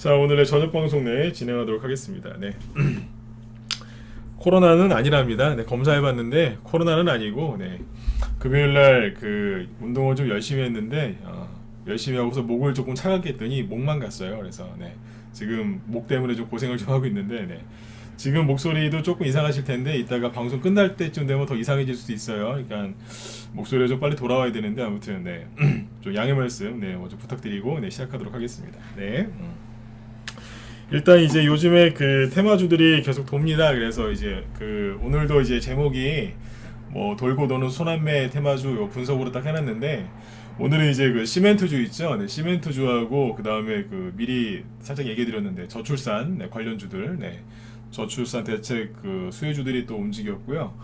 자, 오늘의 저녁 방송 내 진행하도록 하겠습니다. 네. 코로나는 아니랍니다. 네, 검사해봤는데 코로나는 아니고, 네. 금요일날 그 운동을 좀 열심히 했는데 열심히 하고서 목을 조금 차갑게 했더니 목만 갔어요. 그래서 네. 지금 목 때문에 좀 고생을 좀 하고 있는데, 네. 지금 목소리도 조금 이상하실 텐데 이따가 방송 끝날 때쯤 되면 더 이상해질 수도 있어요. 그러니까 목소리가 좀 빨리 돌아와야 되는데 아무튼 네. 좀 양해 말씀 네, 좀 부탁드리고 네, 시작하도록 하겠습니다. 네. 일단 이제 요즘에 그 테마주들이 계속 돕니다. 그래서 이제 그 오늘도 이제 제목이 뭐 돌고 도는 소남매 테마주 요 분석으로 딱 해놨는데, 오늘은 이제 그 시멘트주 있죠. 네, 시멘트주하고 그 다음에 그 미리 살짝 얘기해드렸는데 저출산 네, 관련주들, 네, 저출산 대책 그 수혜주들이 또 움직였고요.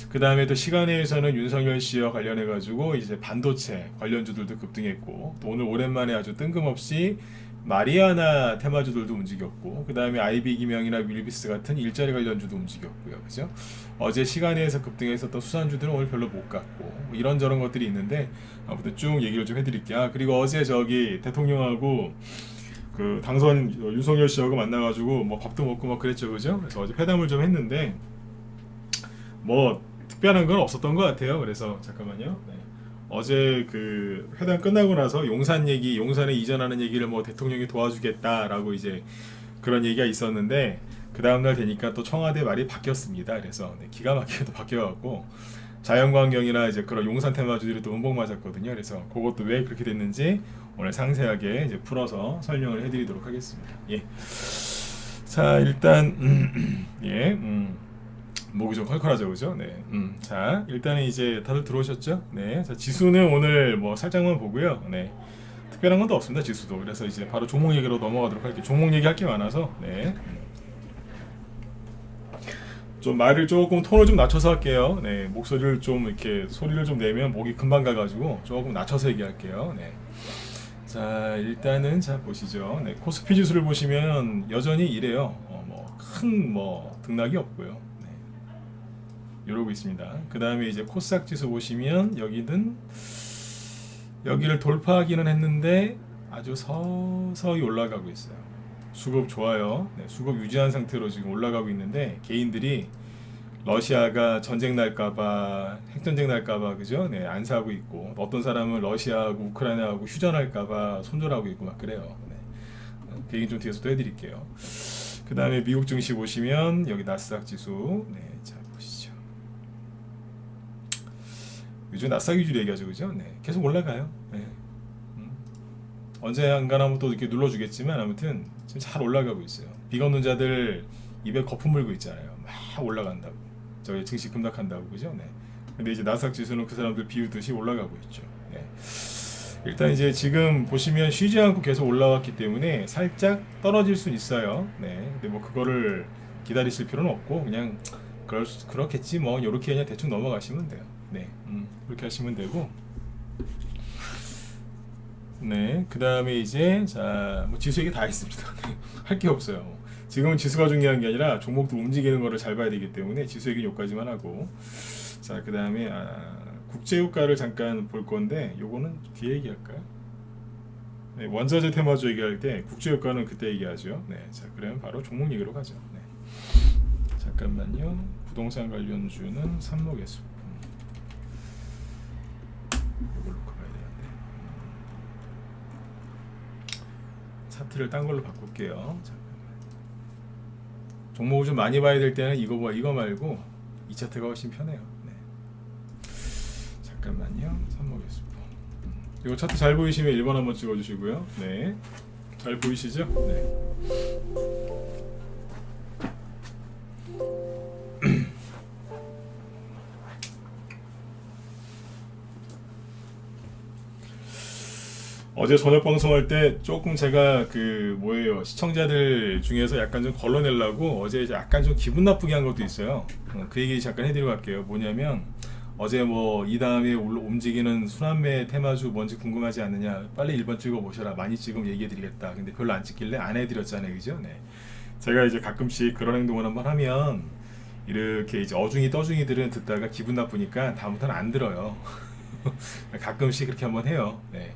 그 다음에 또 시간에서는 윤석열 씨와 관련해 가지고 이제 반도체 관련주들도 급등했고, 또 오늘 오랜만에 아주 뜬금없이 마리아나 테마주들도 움직였고, 그 다음에 아이비 기명이나 윌비스 같은 일자리 관련주도 움직였고요. 그죠? 어제 시간에서 급등했었던 수산주들은 오늘 별로 못 갔고, 뭐 이런저런 것들이 있는데 아무튼 쭉 얘기를 좀 해드릴게요. 그리고 어제 저기 대통령하고 그 당선 윤석열 씨하고 만나가지고 뭐 밥도 먹고 막 그랬죠. 그죠? 그래서 어제 회담을 좀 했는데 뭐 특별한 건 없었던 것 같아요. 그래서 잠깐만요. 네. 어제 그 회담 끝나고 나서 용산 얘기, 용산에 이전하는 얘기를 뭐 대통령이 도와주겠다라고 이제 그런 얘기가 있었는데, 그 다음날 되니까 또 청와대 말이 바뀌었습니다. 그래서 네, 기가 막히게 또 바뀌어갖고 자연광경이나 이제 그런 용산 테마주들이 또 음봉 맞았거든요. 그래서 그것도 왜 그렇게 됐는지 오늘 상세하게 이제 풀어서 설명을 해드리도록 하겠습니다. 예. 자, 일단 예. 목이 좀 컬컬하죠, 그죠? 네. 자, 일단은 이제 다들 들어오셨죠? 네. 자, 지수는 오늘 뭐 살짝만 보고요. 네. 특별한 건 또 없습니다, 지수도. 그래서 이제 바로 종목 얘기로 넘어가도록 할게요. 종목 얘기할 게 많아서, 네. 좀 말을 조금 톤을 좀 낮춰서 할게요. 네. 목소리를 좀 이렇게 소리를 좀 내면 목이 금방 가가지고 조금 낮춰서 얘기할게요. 네. 자, 일단은 자 보시죠. 네. 코스피 지수를 보시면 여전히 이래요. 뭐 큰 뭐 등락이 없고요. 이러고 있습니다. 그 다음에 이제 코스닥 지수 보시면 여기를 돌파하기는 했는데 아주 서서히 올라가고 있어요. 수급 좋아요. 네, 수급 유지한 상태로 지금 올라가고 있는데, 개인들이 러시아가 전쟁 날까봐, 핵전쟁 날까봐, 그죠? 네, 안 사고 있고, 어떤 사람은 러시아하고 우크라이나하고 휴전할까봐 손절하고 있고 막 그래요. 네. 그 얘기 좀 뒤에서도 해드릴게요. 그 다음에 미국 증시 보시면 여기 나스닥 지수, 네, 자 보시죠. 요즘 나스닥 위주로 얘기하죠, 그죠? 네, 계속 올라가요. 네. 언제 한가나 한번 또 이렇게 눌러주겠지만 아무튼 지금 잘 올라가고 있어요. 비건 자들 입에 거품 물고 있잖아요. 막 올라간다고. 저희 증시 급락한다고, 그죠? 네. 근데 이제 나스닥 지수는 그 사람들 비우듯이 올라가고 있죠. 네. 일단 이제 지금 보시면 쉬지 않고 계속 올라왔기 때문에 살짝 떨어질 수 있어요. 네. 근데 뭐 그거를 기다리실 필요는 없고 그냥 그렇겠지 뭐 이렇게 그냥 대충 넘어가시면 돼요. 네. 그렇게 하시면 되고. 네, 그 다음에 이제 자, 뭐 지수 얘기 다 했습니다. 할 게 없어요. 지금은 지수가 중요한 게 아니라 종목도 움직이는 거를 잘 봐야 되기 때문에 지수 얘기는 여기까지만 하고, 자, 그 다음에 국제유가를 잠깐 볼 건데 요거는 뒤에 얘기할까요? 네, 원자재 테마주 얘기할 때 국제유가는 그때 얘기하죠. 네, 자, 그러면 바로 종목 얘기로 가죠. 네. 잠깐만요. 부동산 관련주는 삼목에서 이걸로 가야 되는데. 차트를 딴 걸로 바꿀게요. 잠깐만. 종목을 좀 많이 봐야 될 때는 이거 말고 이 차트가 훨씬 편해요. 네. 잠깐만요. 삼목에서 이거 차트 잘 보이시면 1번 한번 찍어주시고요. 네, 잘 보이시죠? 네. 어제 저녁 방송할 때 조금 제가 그 뭐예요, 시청자들 중에서 약간 좀 걸러내려고 어제 이제 약간 좀 기분 나쁘게 한 것도 있어요. 그 얘기 잠깐 해드리고 갈게요. 뭐냐면 어제 뭐 이 다음에 움직이는 순환매 테마주 뭔지 궁금하지 않느냐, 빨리 1번 찍어 보셔라, 많이 찍으면 얘기해드리겠다. 근데 별로 안 찍길래 안 해드렸잖아요, 그죠? 네. 제가 이제 가끔씩 그런 행동을 한번 하면 이렇게 이제 어중이 떠중이들은 듣다가 기분 나쁘니까 다음부터는 안 들어요. 가끔씩 그렇게 한번 해요. 네.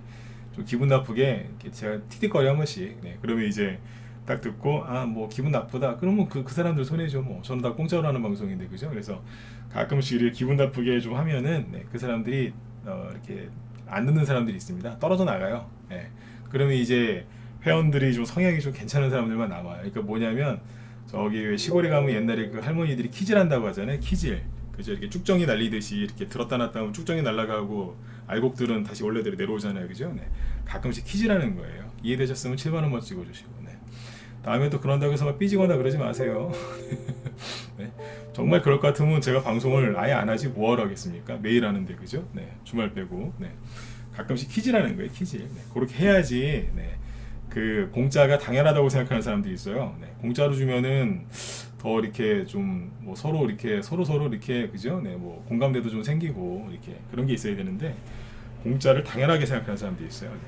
좀 기분 나쁘게 이렇게 제가 틱틱거리 한 번씩. 네. 그러면 이제 딱 듣고 아 뭐 기분 나쁘다 그러면 그 사람들 손해죠. 뭐 저는 다 공짜로 하는 방송인데 그죠. 그래서 가끔씩 이렇게 기분 나쁘게 좀 하면은 네, 그 사람들이 이렇게 안 듣는 사람들이 있습니다. 떨어져 나가요. 네. 그러면 이제 회원들이 좀 성향이 좀 괜찮은 사람들만 남아요. 그러니까 뭐냐면 저기 왜 시골에 가면 옛날에 그 할머니들이 키질 한다고 하잖아요. 키질. 그죠? 이렇게 쭉정이 날리듯이 이렇게 들었다 놨다 하면 쭉정이 날아가고 알곡들은 다시 원래대로 내려오잖아요. 그죠? 네. 가끔씩 키질하는 거예요. 이해되셨으면 7만 원만 찍어주시고. 네. 다음에 또 그런다고 해서 막 삐지거나 그러지 마세요. 네. 정말 그럴 것 같으면 제가 방송을 아예 안 하지 뭐하러 하겠습니까? 매일 하는데 그죠? 네. 주말 빼고. 네. 가끔씩 키질하는 거예요. 키질. 네. 그렇게 해야지. 네. 그 공짜가 당연하다고 생각하는 사람들이 있어요. 네. 공짜로 주면은 더 이렇게 좀 뭐 서로 이렇게 서로 이렇게 그죠? 네. 뭐 공감대도 좀 생기고 이렇게 그런 게 있어야 되는데 공짜를 당연하게 생각하는 사람들이 있어요. 네.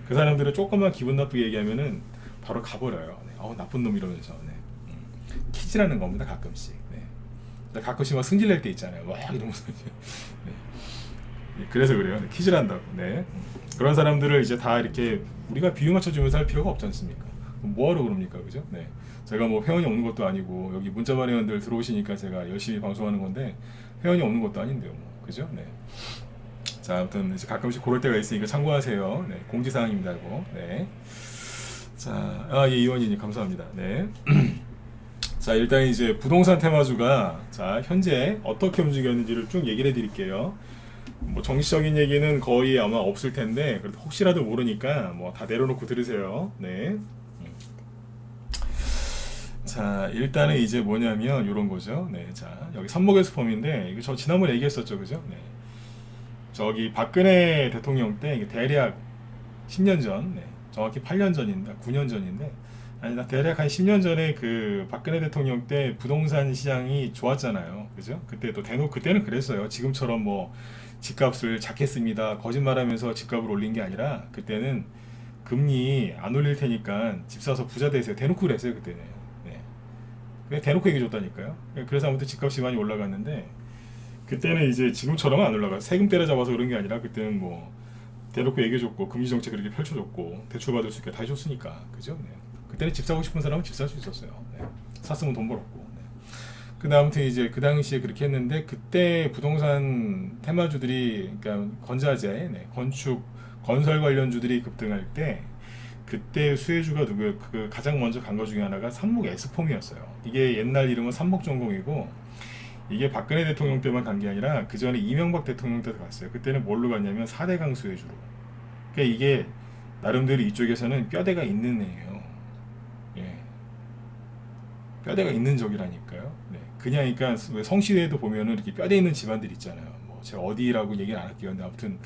그 사람들은 조금만 기분 나쁘게 얘기하면은 바로 가버려요. 네. 나쁜 놈 이러면서. 네. 키즈라는 겁니다. 가끔씩. 네. 가끔씩 막 승질낼 때 있잖아요. 와 이러면서. 네. 네. 그래서 그래요. 네. 키즈란다고. 네. 그런 사람들을 이제 다 이렇게 우리가 비유 맞춰주면서 할 필요가 없지 않습니까? 뭐하러 그럽니까, 그죠? 네. 제가 뭐 회원이 없는 것도 아니고 여기 문자반 회원들 들어오시니까 제가 열심히 방송하는 건데 회원이 없는 것도 아닌데요, 뭐. 그죠? 네. 자, 아무튼 이제 가끔씩 그럴 때가 있으니까 참고하세요. 네. 공지사항입니다, 이거. 네. 자, 예, 이원희님 감사합니다. 네. 자, 일단 이제 부동산 테마주가 자 현재 어떻게 움직였는지를 쭉 얘기를 해드릴게요. 뭐 정치적인 얘기는 거의 아마 없을 텐데 그래도 혹시라도 모르니까 뭐 다 내려놓고 들으세요. 네. 자, 일단은 이제 뭐냐면 이런 거죠. 네. 자, 여기 삼목에서 폼인데 이거 저 지난번에 얘기했었죠, 그죠? 네. 저기 박근혜 대통령 때 이게 대략 10년 전, 네. 정확히 8년 전인데 9년 전인데 아니 나 대략 한 10년 전에 그 박근혜 대통령 때 부동산 시장이 좋았잖아요. 그죠? 그때 또 대놓고 그때는 그랬어요. 지금처럼 뭐 집값을 잡겠습니다. 거짓말하면서 집값을 올린 게 아니라 그때는 금리 안 올릴 테니까 집 사서 부자 되세요. 대놓고 그랬어요 그때는. 네. 그냥 대놓고 얘기해 줬다니까요. 그래서 아무튼 집값이 많이 올라갔는데 그때는 이제 지금처럼 안 올라가요. 세금 때려잡아서 그런 게 아니라 그때는 뭐 대놓고 얘기해 줬고 금리 정책 그렇게 펼쳐줬고 대출 받을 수 있게 다 해줬으니까 그죠? 네. 그때는 집 사고 싶은 사람은 집 살 수 있었어요. 네. 샀으면 돈 벌었고. 네. 근데 아무튼 이제 그 당시에 그렇게 했는데 그때 부동산 테마주들이 그러니까 건자재, 네. 건축, 건설 관련주들이 급등할 때 그때 수혜주가 누구예요? 그 가장 먼저 간 거 중에 하나가 삼목 에스폼이었어요. 이게 옛날 이름은 삼목전공이고 이게 박근혜 대통령 때만 간 게 아니라 그 전에 이명박 대통령 때도 갔어요. 그때는 뭘로 갔냐면 4대강 수혜주로. 그러니까 이게 나름대로 이쪽에서는 뼈대가 있는 애예요. 예. 뼈대가 있는 적이라니까요. 네. 그냥 그러니까 왜 성시대에도 보면은 이렇게 뼈대 있는 집안들 있잖아요. 뭐 제가 어디라고 얘기는 안 할게요. 근데 아무튼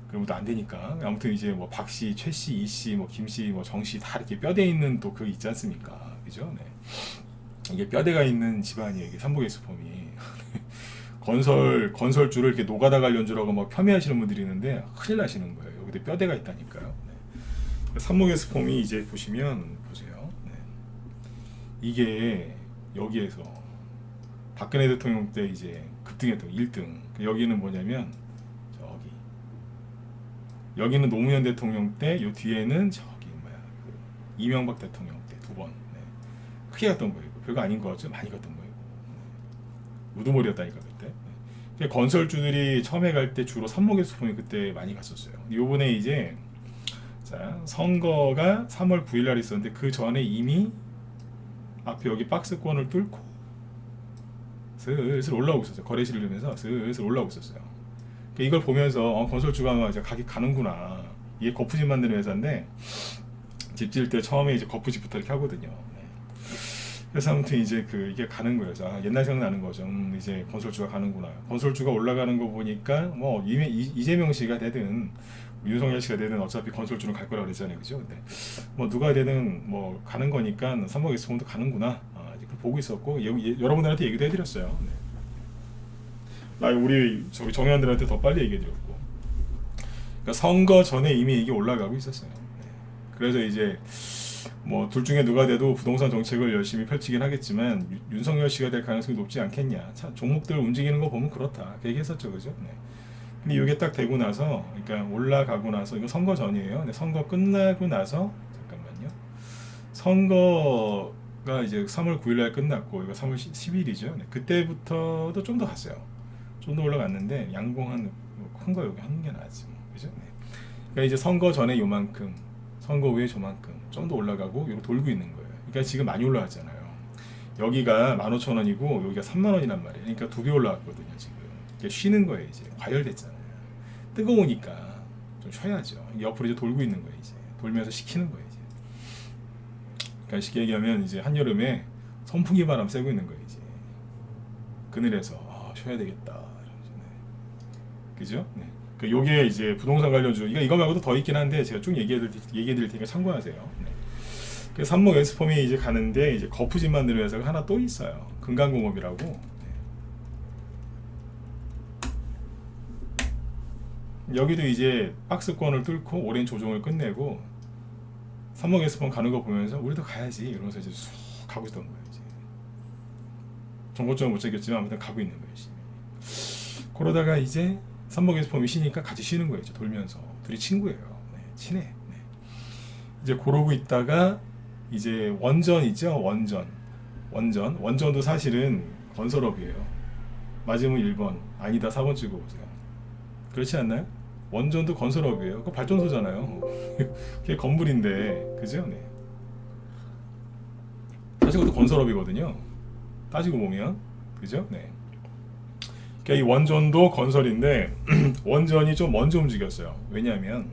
그런 것도 안 되니까. 아무튼 이제 뭐 박씨, 최씨, 이씨, 뭐 김씨, 뭐 정씨 다 이렇게 뼈대 있는 또 그 있지 않습니까? 그죠? 네. 이게 뼈대가 있는 집안이에요. 이게 삼복에스폼이. 건설주를 이렇게 노가다 관련주라고 막 폄훼하시는 분들이 있는데 큰일 나시는 거예요. 여기도 뼈대가 있다니까요. 네. 삼목에스폼이 이제 보시면 보세요. 네. 이게 여기에서 박근혜 대통령 때 이제 급등했던 1등. 여기는 뭐냐면 저기 여기는 노무현 대통령 때, 요 뒤에는 저기 뭐야 그 이명박 대통령 때 두 번. 네. 크게 갔던 거예요. 별거 아닌 거 같죠? 많이 갔던 거예요. 네. 우두머리였다니까 그때. 네. 건설주들이 처음에 갈 때 주로 삼목에스폼이 그때 많이 갔었어요. 요번에 이제 자 선거가 3월 9일 날 있었는데 그 전에 이미 앞에 여기 박스권을 뚫고 슬슬 올라오고 있었어요. 거래실을 하면서 슬슬 올라오고 있었어요. 그러니까 이걸 보면서 건설주가 이제 가격이 가는구나. 이게 거푸집 만드는 회사인데 집 지을 때 처음에 이제 거푸집부터 이렇게 하거든요. 네. 그래서 아무튼 이제 그 이게 가는 거예요. 아, 옛날 생각나는 거죠. 이제 건설주가 가는구나. 건설주가 올라가는 거 보니까 뭐 이재명 씨가 되든 윤석열 씨가 되든 어차피 건설주는 갈 거라고 그랬잖아요. 그죠? 근데 뭐 누가 되든 뭐 가는 거니까 삼목에스폼도 가는구나. 보고 있었고 여러분들한테 얘기도 해드렸어요. 네. 우리 저기 정의원들한테 더 빨리 얘기해드렸고. 그러니까 선거 전에 이미 이게 올라가고 있었어요. 네. 그래서 이제 뭐 둘 중에 누가 돼도 부동산 정책을 열심히 펼치긴 하겠지만 윤석열 씨가 될 가능성이 높지 않겠냐. 참 종목들 움직이는 거 보면 그렇다. 그 얘기했었죠, 그죠? 네. 근데 이게 딱 되고 나서, 그러니까 올라가고 나서 이거 선거 전이에요. 근데 선거 끝나고 나서 잠깐만요. 선거가 이제 3월 9일 날 끝났고 이거 3월 10일이죠. 네, 그때부터도 좀 더 갔어요. 좀 더 올라갔는데 양봉 큰 거 여기 하는 게 나았지 뭐. 그죠? 네. 그러니까 이제 선거 전에 요만큼, 선거 후에 저만큼 좀 더 올라가고 이거 돌고 있는 거예요. 그러니까 지금 많이 올라갔잖아요. 여기가 15,000원이고 여기가 30,000원이란 말이에요. 그러니까 2배 올라갔거든요 지금. 그러니까 쉬는 거예요 이제. 과열됐잖아요. 뜨거우니까 좀 쉬어야죠. 옆으로 이제 돌고 있는 거예요 이제. 돌면서 식히는 거예요 이제. 그러니까 쉽게 얘기하면 이제 한여름에 선풍기 바람 쐬고 있는 거예요 이제. 그늘에서 쉬어야 되겠다. 이러면서, 네. 그죠? 네. 그 요게 이제 부동산 관련주. 이거 말고도 더 있긴 한데 제가 쭉 얘기해드릴 테니까 참고하세요. 네. 그 삼목 엑스폼이 이제 가는데 이제 거푸집 만드는 회사가 하나 또 있어요. 금강공업이라고. 네. 여기도 이제 박스권을 뚫고 오랜 조정을 끝내고 삼목 엑스폼 가는 거 보면서 우리도 가야지 이러면서 이제 쑥 가고 있던 거예요. 이제. 정보점을 못 챙겼지만 아무튼 가고 있는 거예요. 그러다가 이제 삼목 엑스폼이 쉬니까 같이 쉬는 거예요. 이제 돌면서 둘이 친구예요. 네, 친해. 네. 이제 그러고 있다가 이제 원전 있죠. 원전도 사실은 건설업이에요. 맞으면 1번, 아니다 4번 찍어보세요. 그렇지 않나요? 원전도 건설업이에요. 그 발전소잖아요. 그게 건물인데, 그죠? 네. 사실 그것도 건설업이거든요. 따지고 보면, 그죠? 네. 그러니까 이 원전도 건설인데 원전이 좀 먼저 움직였어요. 왜냐하면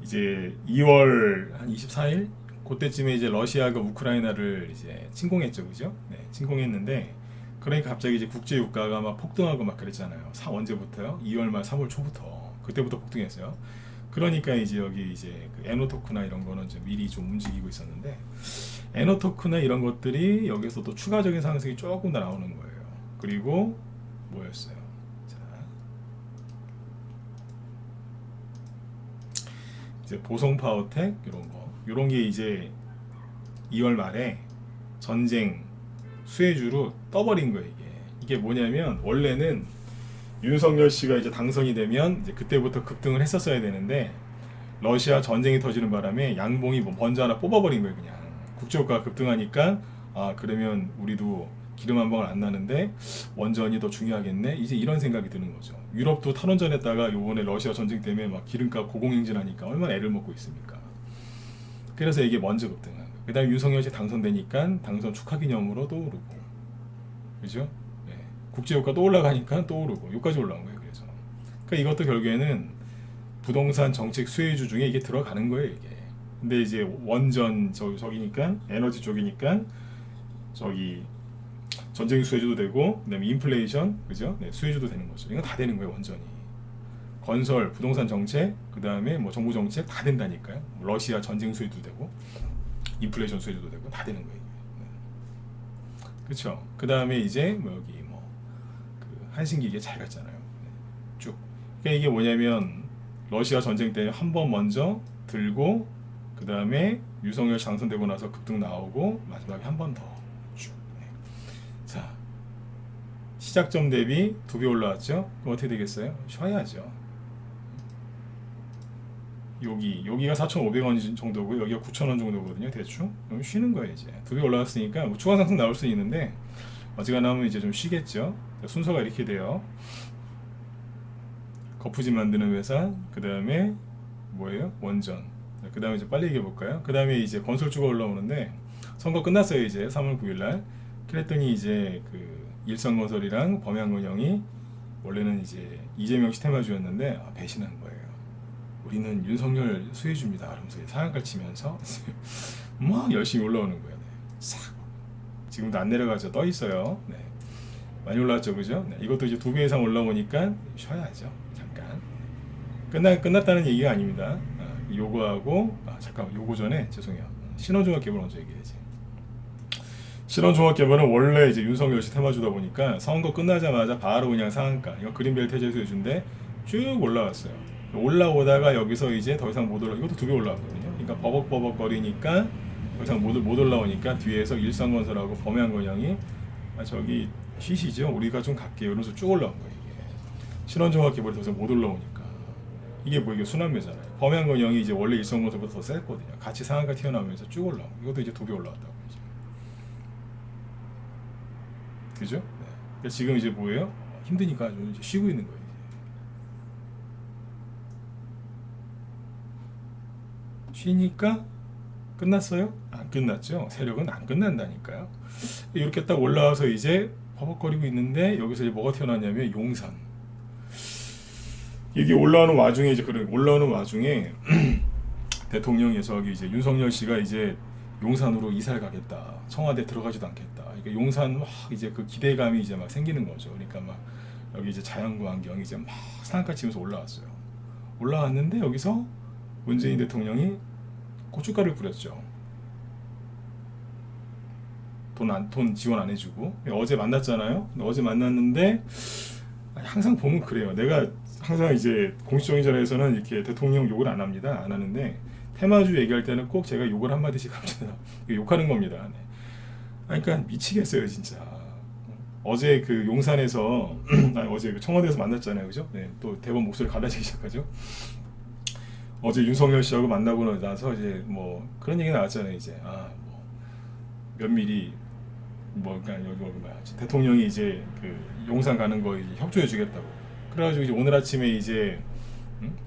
이제 2월 한 24일 그때쯤에 이제 러시아가 우크라이나를 이제 침공했죠, 그죠? 네, 침공했는데 그러니까 갑자기 이제 국제 유가가 막 폭등하고 막 그랬잖아요. 언제부터요? 2월 말 3월 초부터 그때부터 폭등했어요. 그러니까 이제 여기 이제 그 에너토크나 이런 거는 좀 미리 좀 움직이고 있었는데 에너토크나 이런 것들이 여기서 또 추가적인 상승이 조금 더 나오는 거예요. 그리고 뭐였어요? 자, 이제 보성파워텍 이런 게 이제 2월 말에 전쟁 수혜주로 떠버린 거예요. 이게 뭐냐면 원래는 윤석열 씨가 이제 당선이 되면 이제 그때부터 급등을 했었어야 되는데 러시아 전쟁이 터지는 바람에 양봉이 먼저 하나 뽑아버린 거예요. 그냥 국제유가가 급등하니까 그러면 우리도 기름 한 방울 안 나는데 원전이 더 중요하겠네. 이제 이런 생각이 드는 거죠. 유럽도 탈원전했다가 요번에 러시아 전쟁 때문에 막 기름값 고공행진하니까 얼마나 애를 먹고 있습니까. 그래서 이게 먼저 급등한 거예요. 그 다음에 윤석열 씨 당선되니까 당선 축하기념으로 또 오르고, 그죠? 네. 국제유가 또 올라가니까 또 오르고 여기까지 올라온 거예요. 그래서 그러니까 이것도 결국에는 부동산 정책 수혜주 중에 이게 들어가는 거예요. 이게. 근데 이제 원전 저기니까 에너지 쪽이니까 저기 전쟁 수혜주도 되고 그다음에 인플레이션, 그죠? 네, 수혜주도 되는 거죠. 이건 다 되는 거예요. 원전이 건설, 부동산 정책, 그다음에 뭐 정부 정책 다 된다니까요. 러시아 전쟁 수혜도 되고 인플레이션 수혜도 되고 다 되는 거예요. 네. 그렇죠. 그다음에 이제 뭐 여기 그 한신기계 잘 갔잖아요. 네. 쭉. 그러니까 이게 뭐냐면 러시아 전쟁 때 한 번 먼저 들고 그다음에 윤석열 당선되고 나서 급등 나오고 마지막에 한 번 더 쭉. 네. 자, 시작점 대비 2배 올라왔죠. 그럼 어떻게 되겠어요? 쉬어야죠. 여기가 4,500원 정도고 여기가 9,000원 정도거든요. 대충. 그럼 쉬는 거예요. 이제 2배 올라왔으니까 뭐 추가 상승 나올 수 있는데 어지간하면 이제 좀 쉬겠죠. 순서가 이렇게 돼요. 거푸집 만드는 회사, 그 다음에 뭐예요? 원전. 그 다음에 이제 빨리 얘기해 볼까요? 그 다음에 이제 건설주가 올라오는데 선거 끝났어요. 이제 3월 9일날. 그랬더니 이제 그 일성건설이랑 범양건영이 원래는 이제 이재명 씨 테마주였는데 배신한 거예요. 우리는 윤석열 수혜주입니다. 그러면서 상한가를 치면서 막 열심히 올라오는 거예요. 네. 싹. 지금도 안 내려가죠. 떠 있어요. 네. 많이 올라왔죠, 그죠? 네. 이것도 이제 2배 이상 올라오니까 쉬어야죠. 잠깐. 끝났다는 얘기가 아닙니다. 요거하고 잠깐만, 요거 전에 죄송해요. 신원종합개발 먼저 얘기해야지. 신원종합개발은 원래 이제 윤석열 씨 테마주다 보니까 선거 끝나자마자 바로 그냥 상한가. 이거 그린벨트 해제 수혜주인데 쭉 올라왔어요. 올라오다가 여기서 이제 더 이상 못 올라. 이것도 2배 올라왔거든요. 그러니까 버벅버벅 거리니까 더 이상 못 올라오니까 뒤에서 일성건설하고 범양건영이 저기 쉬시죠. 우리가 좀 갈게요. 이러면서 쭉 올라온 거예요. 이게 신원종합개발이 더 이상 못 올라오니까 이게 뭐 이게 순환매잖아요. 범양건영이 이제 원래 일성모습보다 더 셌거든요. 같이 상한가 튀어나오면서 쭉 올라오고 이것도 이제 두 배 올라왔다고 이제. 그죠? 네. 그러니까 지금 이제 뭐예요? 힘드니까 좀 이제 쉬고 있는 거예요. 이제. 쉬니까 끝났어요? 안 끝났죠. 세력은 안 끝난다니까요. 이렇게 딱 올라와서 이제 버벅거리고 있는데 여기서 이제 뭐가 튀어나왔냐면 용산. 이게 올라오는 와중에 이제 그런 올라오는 와중에 대통령이 저기 이제 윤석열 씨가 이제 용산으로 이사를 가겠다. 청와대 들어가지도 않겠다. 그러니까 용산 막 이제 그 기대감이 이제 막 생기는 거죠. 그러니까 막 여기 이제 자연구 환경이 이제 막 상한가 치면서 올라왔어요. 올라왔는데 여기서 문재인 대통령이 고춧가루를 뿌렸죠. 돈 지원 안 해주고 어제 만났잖아요. 어제 만났는데 항상 보면 그래요. 내가 항상 이제 공식적인 자리에서는 이렇게 대통령 욕을 안 합니다. 안 하는데 테마주 얘기할 때는 꼭 제가 욕을 한 마디씩 합니다. 욕하는 겁니다. 네. 그러니까 미치겠어요, 진짜. 어제 그 용산에서 아니, 어제 그 청와대에서 만났잖아요, 그죠? 네, 또 대본 목소리 갈라지기 시작하죠. 어제 윤석열 씨하고 만나고 나서 이제 뭐 그런 얘기 나왔잖아요, 이제 뭐 면밀히 뭐 그러니까 여기 뭐야 대통령이 이제 그 용산 가는 거 이제 협조해 주겠다고. 그래가지고 이제 오늘 아침에 이제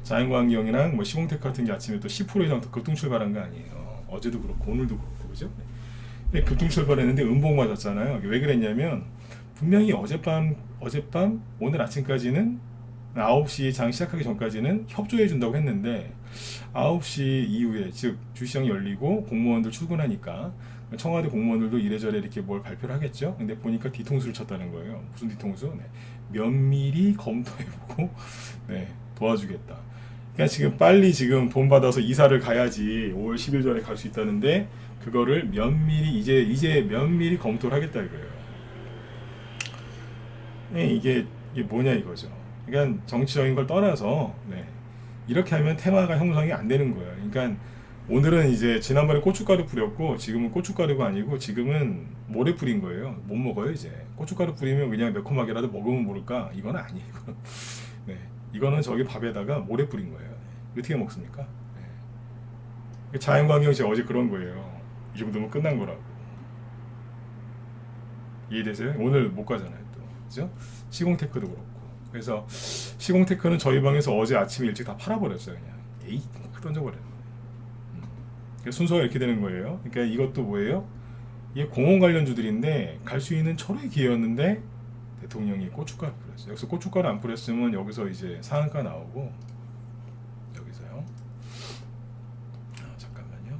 자연광경이랑 뭐 시공텍 같은 게 아침에 또 10% 이상 더 급등 출발한 거 아니에요. 어제도 그렇고 오늘도 그렇고 그죠? 네. 급등 출발했는데 음봉 맞았잖아요. 왜 그랬냐면 분명히 어젯밤 오늘 아침까지는 9시 장 시작하기 전까지는 협조해 준다고 했는데 9시 이후에 즉 주시장이 열리고 공무원들 출근하니까 청와대 공무원들도 이래저래 이렇게 뭘 발표를 하겠죠. 근데 보니까 뒤통수를 쳤다는 거예요. 무슨 뒤통수? 네. 면밀히 검토해보고 네, 도와주겠다. 그러니까 지금 빨리 지금 돈 받아서 이사를 가야지 5월 10일 전에 갈 수 있다는데 그거를 면밀히 이제 면밀히 검토를 하겠다 이거예요. 네, 이게 뭐냐 이거죠. 그러니까 정치적인 걸 떠나서 네, 이렇게 하면 테마가 형성이 안 되는 거예요. 그러니까 오늘은 이제 지난번에 고춧가루 뿌렸고 지금은 고춧가루가 아니고 지금은 모래 뿌린 거예요. 못 먹어요 이제. 고춧가루 뿌리면 그냥 매콤하게라도 먹으면 모를까? 이건 아니에요. 네, 이거는 저기 밥에다가 모래 뿌린 거예요. 어떻게 먹습니까? 네. 자연광경 제가 어제 그런 거예요. 이 정도면 끝난 거라고. 이해되세요? 오늘 못 가잖아요 또. 그죠? 시공테크도 그렇고. 그래서 시공테크는 저희 방에서 어제 아침에 일찍 다 팔아버렸어요. 그냥 에이 던져버렸네. 순서가 이렇게 되는 거예요. 그러니까 이것도 뭐예요? 이게 공원 관련주들인데 갈 수 있는 철의 기회였는데 대통령이 고춧가루 뿌렸어요. 여기서 고춧가루 안 뿌렸으면 여기서 이제 상한가 나오고 여기서요. 잠깐만요.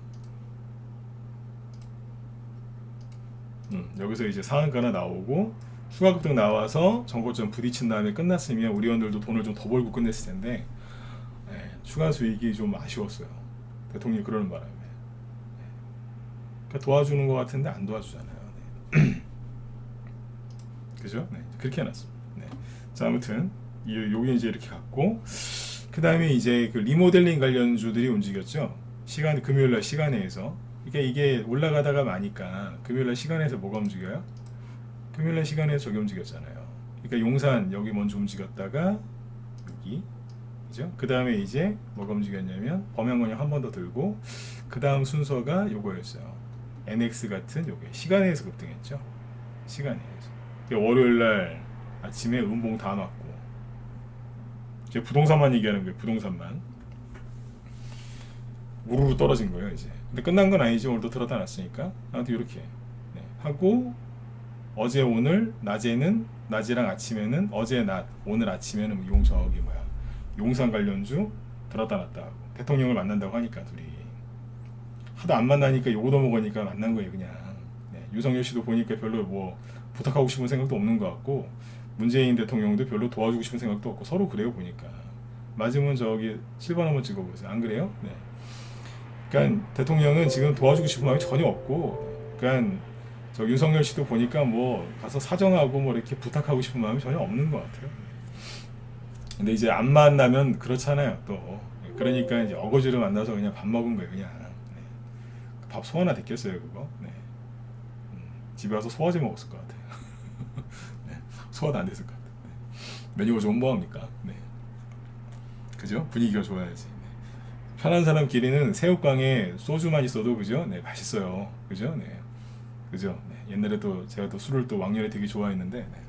여기서 이제 상한가나 나오고 추가 급등 나와서 정고점 부딪힌 다음에 끝났으면 우리 원들도 돈을 좀 더 벌고 끝냈을 텐데 추가 수익이 좀 아쉬웠어요. 대통령이 그러는 바람에. 그러니까 도와주는 것 같은데 안 도와주잖아요. 네. 그죠? 네, 그렇게 해놨습니다. 네. 자, 아무튼 여기 이제 이렇게 갔고 그 다음에 이제 그 리모델링 관련주들이 움직였죠. 금요일날 시간에서 이게 올라가다가 마니까 금요일날 시간에서 뭐가 움직여요? 금요일날 시간에서 저기 움직였잖아요. 그러니까 용산 여기 먼저 움직였다가 여기 그죠? 그 다음에 이제 뭐가 움직였냐면 범양건영 한 번 더 들고 그 다음 순서가 요거였어요. NX 같은 요게 시간에서 급등했죠. 시간에서 월요일날 아침에 음봉 다 맞고 이제 부동산만 얘기하는 거예요. 부동산만 우르르 떨어진 거예요. 이제 근데 끝난 건 아니지. 오늘도 들어다 놨으니까 아무튼 이렇게 네. 하고 어제 오늘 낮에는 낮이랑 아침에는 어제 낮 오늘 아침에는 용산 관련주 들어다 놨다 하고 대통령을 만난다고 하니까 둘이 하도 안 만나니까 욕도 먹으니까 만난 거예요. 그냥 네. 윤석열 씨도 보니까 별로 뭐 부탁하고 싶은 생각도 없는 것 같고 문재인 대통령도 별로 도와주고 싶은 생각도 없고 서로 그래요. 보니까 맞으면 저기 7번 한번 찍어보세요. 안 그래요? 네. 그러니까 대통령은 지금 도와주고 싶은 마음이 전혀 없고 그러니까 저 윤석열 씨도 보니까 뭐 가서 사정하고 뭐 이렇게 부탁하고 싶은 마음이 전혀 없는 것 같아요. 근데 이제 안 만나면 그렇잖아요. 또 그러니까 이제 어거지로 만나서 그냥 밥 먹은 거예요. 그냥 네. 밥 소 하나 됐겠어요 그거. 네. 집에 와서 소화제 먹었을 것 같아요. 네. 소화도 안 됐을 것 같아요. 네. 메뉴가 좀 뭐합니까? 네. 그죠? 분위기가 좋아야지. 편한 사람끼리는 새우깡에 소주만 있어도 그죠? 네, 맛있어요. 그죠? 네. 그죠? 네. 옛날에 또 제가 또 술을 또 왕년에 되게 좋아했는데 네.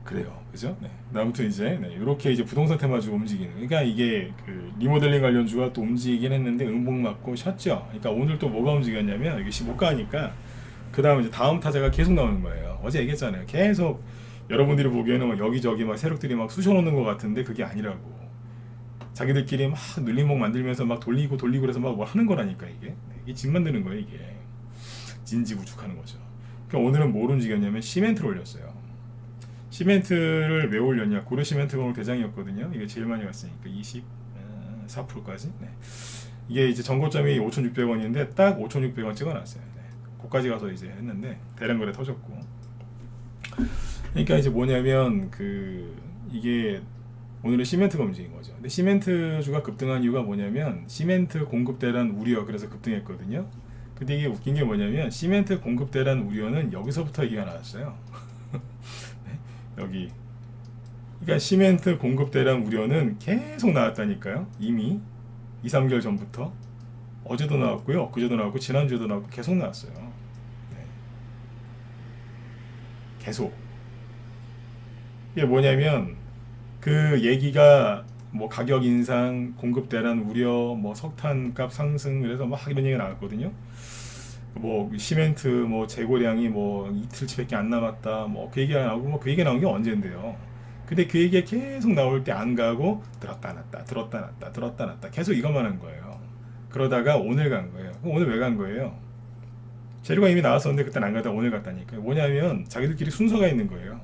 그래요. 그죠? 네. 아무튼 이제 네, 이렇게 이제 부동산 테마주가 움직이는. 그러니까 이게 그 리모델링 관련주가 또 움직이긴 했는데 응봉 맞고 쉬었죠. 그러니까 오늘 또 뭐가 움직였냐면 이게 15가니까 그 다음 이제 다음 타자가 계속 나오는 거예요. 어제 얘기했잖아요. 계속 여러분들이 보기에는 막 여기저기 막 세력들이 막 쑤셔놓는 것 같은데 그게 아니라고. 자기들끼리 막 눌림목 만들면서 막 돌리고 돌리고 그래서 막 뭘 하는 거라니까 이게. 이게 집 만드는 거예요 이게. 진지 구축하는 거죠. 그러니까 오늘은 뭘 움직였냐면 시멘트를 올렸어요. 시멘트를 왜 올렸냐? 고려 시멘트가 오늘 대장이었거든요. 이게 제일 많이 갔으니까 24%까지. 네. 이게 이제 전고점이 5,600원인데 딱 5,600원 찍어놨어요. 네. 거기까지 가서 이제 했는데 대량 거래 터졌고. 그러니까 이제 뭐냐면 그 이게 오늘은 시멘트가 움직인 거죠. 근데 시멘트주가 급등한 이유가 뭐냐면 시멘트 공급 대란 우려 그래서 급등했거든요. 근데 이게 웃긴 게 뭐냐면 시멘트 공급 대란 우려는 여기서부터 얘기가 나왔어요. 여기. 그러니까 시멘트 공급 대란 우려는 계속 나왔다니까요. 이미 2, 3개월 전부터. 어제도 나왔고요. 엊그제도 나왔고 지난주에도 나왔고 계속 나왔어요. 네. 계속. 이게 뭐냐면 그 얘기가 뭐 가격 인상, 공급 대란 우려, 뭐 석탄값 상승 그래서 막 이런 얘기가 나왔거든요. 뭐 시멘트 뭐 재고량이 뭐 이틀치밖에 안 남았다 뭐 그 얘기가 나오고 뭐 그 얘기가 나온 게 언젠데요. 근데 그 얘기가 계속 나올 때 안 가고 들었다 놨다 들었다 놨다 들었다 놨다 계속 이것만 한 거예요. 그러다가 오늘 간 거예요. 그럼 오늘 왜 간 거예요? 재료가 이미 나왔었는데 그때 안 가다 오늘 갔다니까요. 뭐냐면 자기들끼리 순서가 있는 거예요.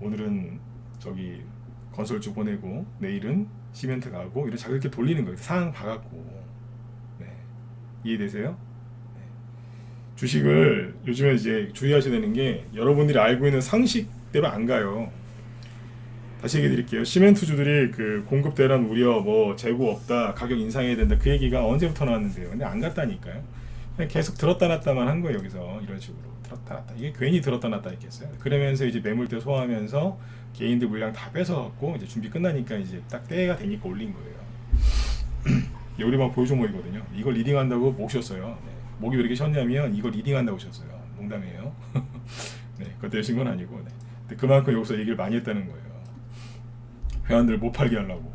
오늘은 저기 건설주 보내고 내일은 시멘트 가고 이런 자기들끼리 돌리는 거예요. 상황 봐갖고. 네. 이해되세요? 주식을 요즘에 이제 주의하셔야 되는 게 여러분들이 알고 있는 상식대로 안 가요. 다시 얘기 드릴게요. 시멘트주들이 그 공급 대란 우려, 뭐 재고 없다, 가격 인상해야 된다 그 얘기가 언제부터 나왔는데요. 근데 안 갔다니까요. 그냥 계속 들었다 놨다만 한 거예요. 여기서 이런 식으로 들었다 놨다. 이게 괜히 들었다 놨다 했겠어요. 그러면서 이제 매물대 소화하면서 개인들 물량 다 뺏어갖고 이제 준비 끝나니까 이제 딱 때가 되니까 올린 거예요. 우리 막 보여줘모이거든요. 이걸 리딩한다고 목 쉬었어요. 네. 목이 왜 이렇게 쉬었냐면 이걸 리딩한다고 쉬었어요. 농담이에요. 네, 그것도 여신 건 아니고. 네. 근데 그만큼 여기서 얘기를 많이 했다는 거예요. 회원들 못 팔게 하려고.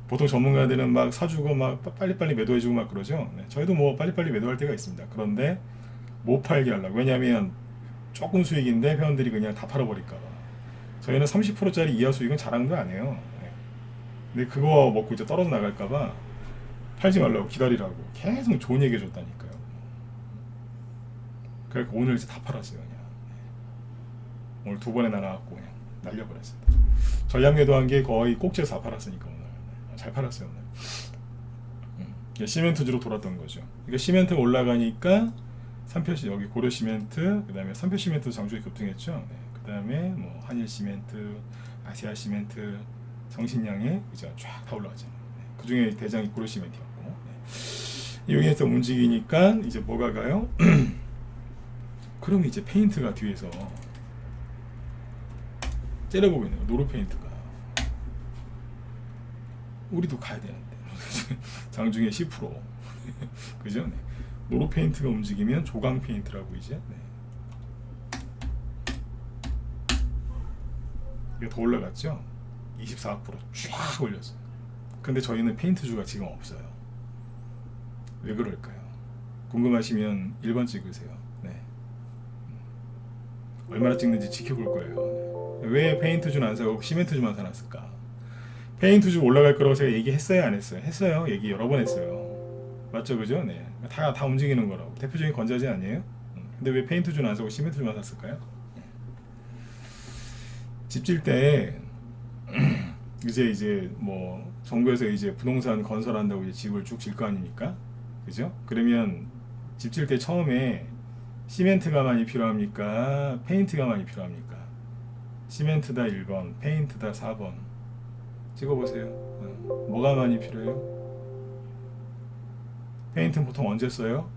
보통 전문가들은 막 사주고 막 빨리빨리 매도해주고 막 그러죠. 네, 저희도 뭐 빨리빨리 매도할 때가 있습니다. 그런데 못 팔게 하려고. 왜냐하면 조금 수익인데 회원들이 그냥 다 팔아버릴까봐. 저희는 30%짜리 이하 수익은 자랑도 안 해요. 네. 근데 그거 먹고 이제 떨어져 나갈까봐 팔지 말라고 기다리라고 계속 좋은 얘기 해줬다니까요. 그래서 오늘 이제 다 팔았어요. 그냥. 오늘 2번에 나가갖고 그냥 날려버렸어요. 전량 매도한 게 거의 꼭지에서 다 팔았으니까 오늘 잘 팔았어요 오늘. 시멘트주로 돌았던 거죠. 그러니까 시멘트가 올라가니까 삼표시 여기 고려 시멘트, 그 다음에 삼표 시멘트 장중에 급등했죠. 네. 그 다음에 뭐 한일 시멘트, 아시아 시멘트, 정신양에 그죠 쫙 다 올라가죠. 네. 그 중에 대장이 고려 시멘트였고. 네. 여기에서 움직이니까 이제 뭐가 가요? 그럼 이제 페인트가 뒤에서 째려보고 있는 거, 노루 페인트가. 우리도 가야 되는데 장중에 10% 그죠? 네. 노루 페인트가 움직이면 조강 페인트라고 이제. 네. 이거 더 올라갔죠? 24%쫙 올렸어요. 근데 저희는 페인트주가 지금 없어요. 왜 그럴까요? 궁금하시면 1번 찍으세요. 네. 얼마나 찍는지 지켜볼 거예요. 네. 왜 페인트주는 안 사고 시멘트주만 사놨을까? 페인트주 올라갈 거라고 제가 얘기했어요, 안 했어요? 했어요. 얘기 여러 번 했어요. 맞죠, 그죠? 네. 다 움직이는 거라고. 대표적인 건자재 아니에요? 근데 왜 페인트주는 안 사고 시멘트주만 샀을까요? 집 질 때 이제 뭐 정부에서 이제 부동산 건설한다고 이제 집을 쭉 질 거 아닙니까? 그죠? 그러면 집 질 때 처음에 시멘트가 많이 필요합니까? 페인트가 많이 필요합니까? 시멘트다 1번, 페인트다 4번. 찍어보세요. 뭐가 많이 필요해요? 페인트는 보통 언제 써요?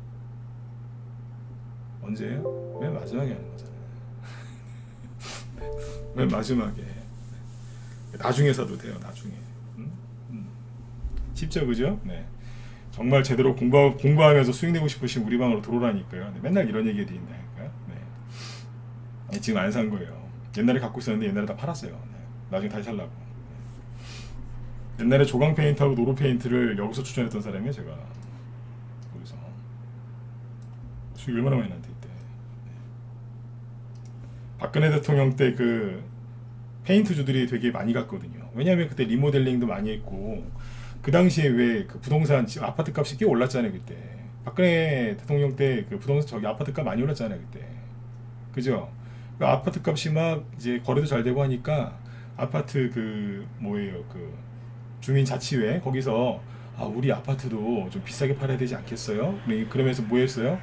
언제예요? 맨 마지막에 하는 거잖아요. 맨 마지막에. 나중에 사도 돼요. 나중에. 음? 쉽죠, 그죠? 네. 정말 제대로 공부하면서 수익 내고 싶으신 우리 방으로 들어오라니까요. 네, 맨날 이런 얘기 드린다니까요. 네. 네, 지금 안 산 거예요. 옛날에 갖고 있었는데 옛날에 다 팔았어요. 네. 나중에 다시 살라고. 네. 옛날에 조강 페인트하고 노루 페인트를 여기서 추천했던 사람이에요, 제가. 거기서 수익 얼마나 많이 났는데 이때. 네. 박근혜 대통령 때 그 페인트주들이 되게 많이 갔거든요. 왜냐하면 그때 리모델링도 많이 했고 그 당시에 왜 그 부동산 아파트 값이 꽤 올랐잖아요 그때. 박근혜 대통령 때 그 부동산 저기 아파트 값 많이 올랐잖아요 그때. 그죠? 그 아파트 값이 막 이제 거래도 잘 되고 하니까 아파트 그 뭐예요 그 주민자치회 거기서 아 우리 아파트도 좀 비싸게 팔아야 되지 않겠어요? 그러면서 뭐 했어요?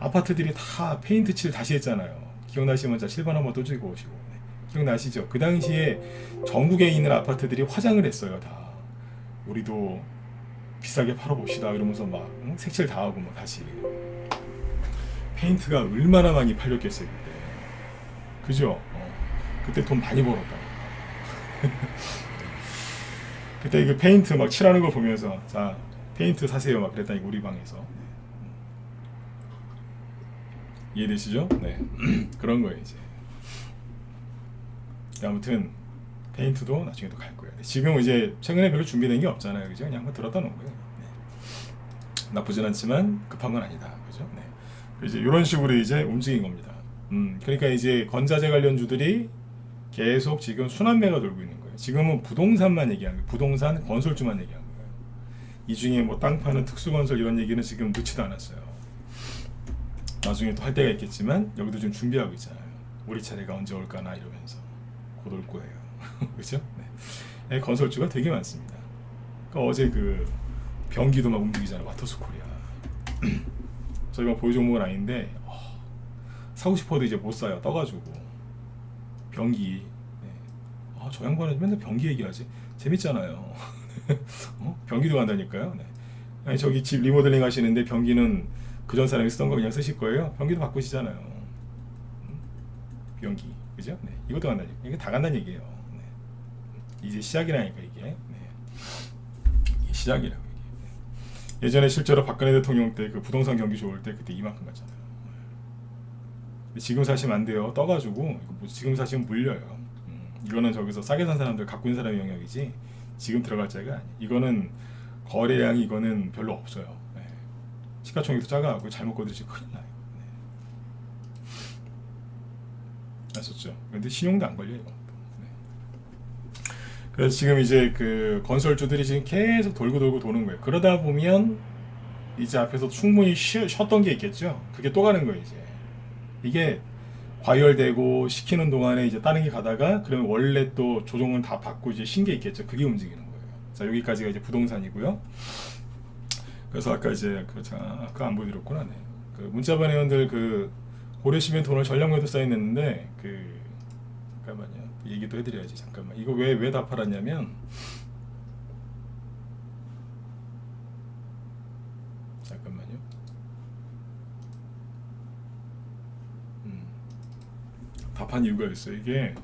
아파트들이 다 페인트 칠 다시 했잖아요. 기억나시면 자 실반 한번 또 찍어 오시고. 네. 기억나시죠? 그 당시에 전국에 있는 아파트들이 화장을 했어요 다. 우리도 비싸게 팔아봅시다 이러면서 막 색칠 다 하고 뭐 다시 페인트가 얼마나 많이 팔렸겠어요 그때. 그죠? 그때 돈 많이 벌었다. 그때 그 페인트 막 칠하는 거 보면서 자 페인트 사세요 막 그랬다니 우리 방에서. 이해되시죠? 네. 그런 거예요 이제. 아무튼 페인트도 나중에 또 갈 거예요. 지금 이제 최근에 별로 준비된 게 없잖아요, 그죠? 그냥 한번 들었다 놓은 거예요. 네. 나쁘진 않지만 급한 건 아니다, 그죠? 네. 이제 이런 식으로 이제 움직인 겁니다. 그러니까 이제 건자재 관련주들이 계속 지금 순환매가 돌고 있는 거예요. 지금은 부동산만 얘기하는 거예요. 부동산 건설주만 얘기하는 거예요. 이 중에 뭐 땅 파는 특수건설 이런 얘기는 지금 넣지도 않았어요. 나중에 또 할 때가 있겠지만 여기도 지금 준비하고 있잖아요. 우리 차례가 언제 올까나 이러면서 곧 올 거예요. 그죠? 네. 건설주가 되게 많습니다. 그러니까 어제 그 변기도 막 움직이잖아요. 와터스코리아. 저희가 보유 종목은 아닌데 사고 싶어도 이제 못 사요. 떠가지고 변기. 네. 저 양반은 맨날 변기 얘기하지. 재밌잖아요. 변기도 간다니까요. 네. 아니 저기 집 리모델링 하시는데 변기는 그전 사람이 쓰던 거 그냥 쓰실 거예요. 변기도 바꾸시잖아요. 변기. 그죠? 네. 이것도 간다니까. 이게 다 간다는 얘기예요. 네. 이제 시작이라니까 이게. 네. 이게 시작이라고 이게. 네. 예전에 실제로 박근혜 대통령 때 그 부동산 경기 좋을 때 그때 이만큼 갔잖아요. 지금 사시면 안 돼요. 떠가지고 뭐 지금 사시면 물려요. 이거는 저기서 싸게 산 사람들 갖고 있는 사람의 영역이지 지금 들어갈 자리가 아니에요. 이거는 거래량이 이거는 별로 없어요. 네. 시가총액도 작아갖고 잘못 거두시면 큰일 나요. 아셨죠? 근데 신용도 안 걸려요. 네. 그래서 지금 이제 그 건설주들이 지금 계속 돌고 도는 거예요. 그러다 보면 이제 앞에서 충분히 쉬었던 게 있겠죠. 그게 또 가는 거예요. 이제 이게 과열되고 시키는 동안에 이제 다른 게 가다가 그러면 원래 또 조정을 다 받고 이제 신 게 있겠죠. 그게 움직이는 거예요. 자 여기까지가 이제 부동산이고요. 그래서 아까 이제 아까 안 보여드렸구나. 네. 그 문자반 회원들 그 고려시멘트 오늘 전략매도 쌓여있는데 잠깐만요. 얘기도 해드려야지. 잠깐만. 이거 왜 다 팔았냐면 잠깐만요. 다 판 이유가 있어요. 이게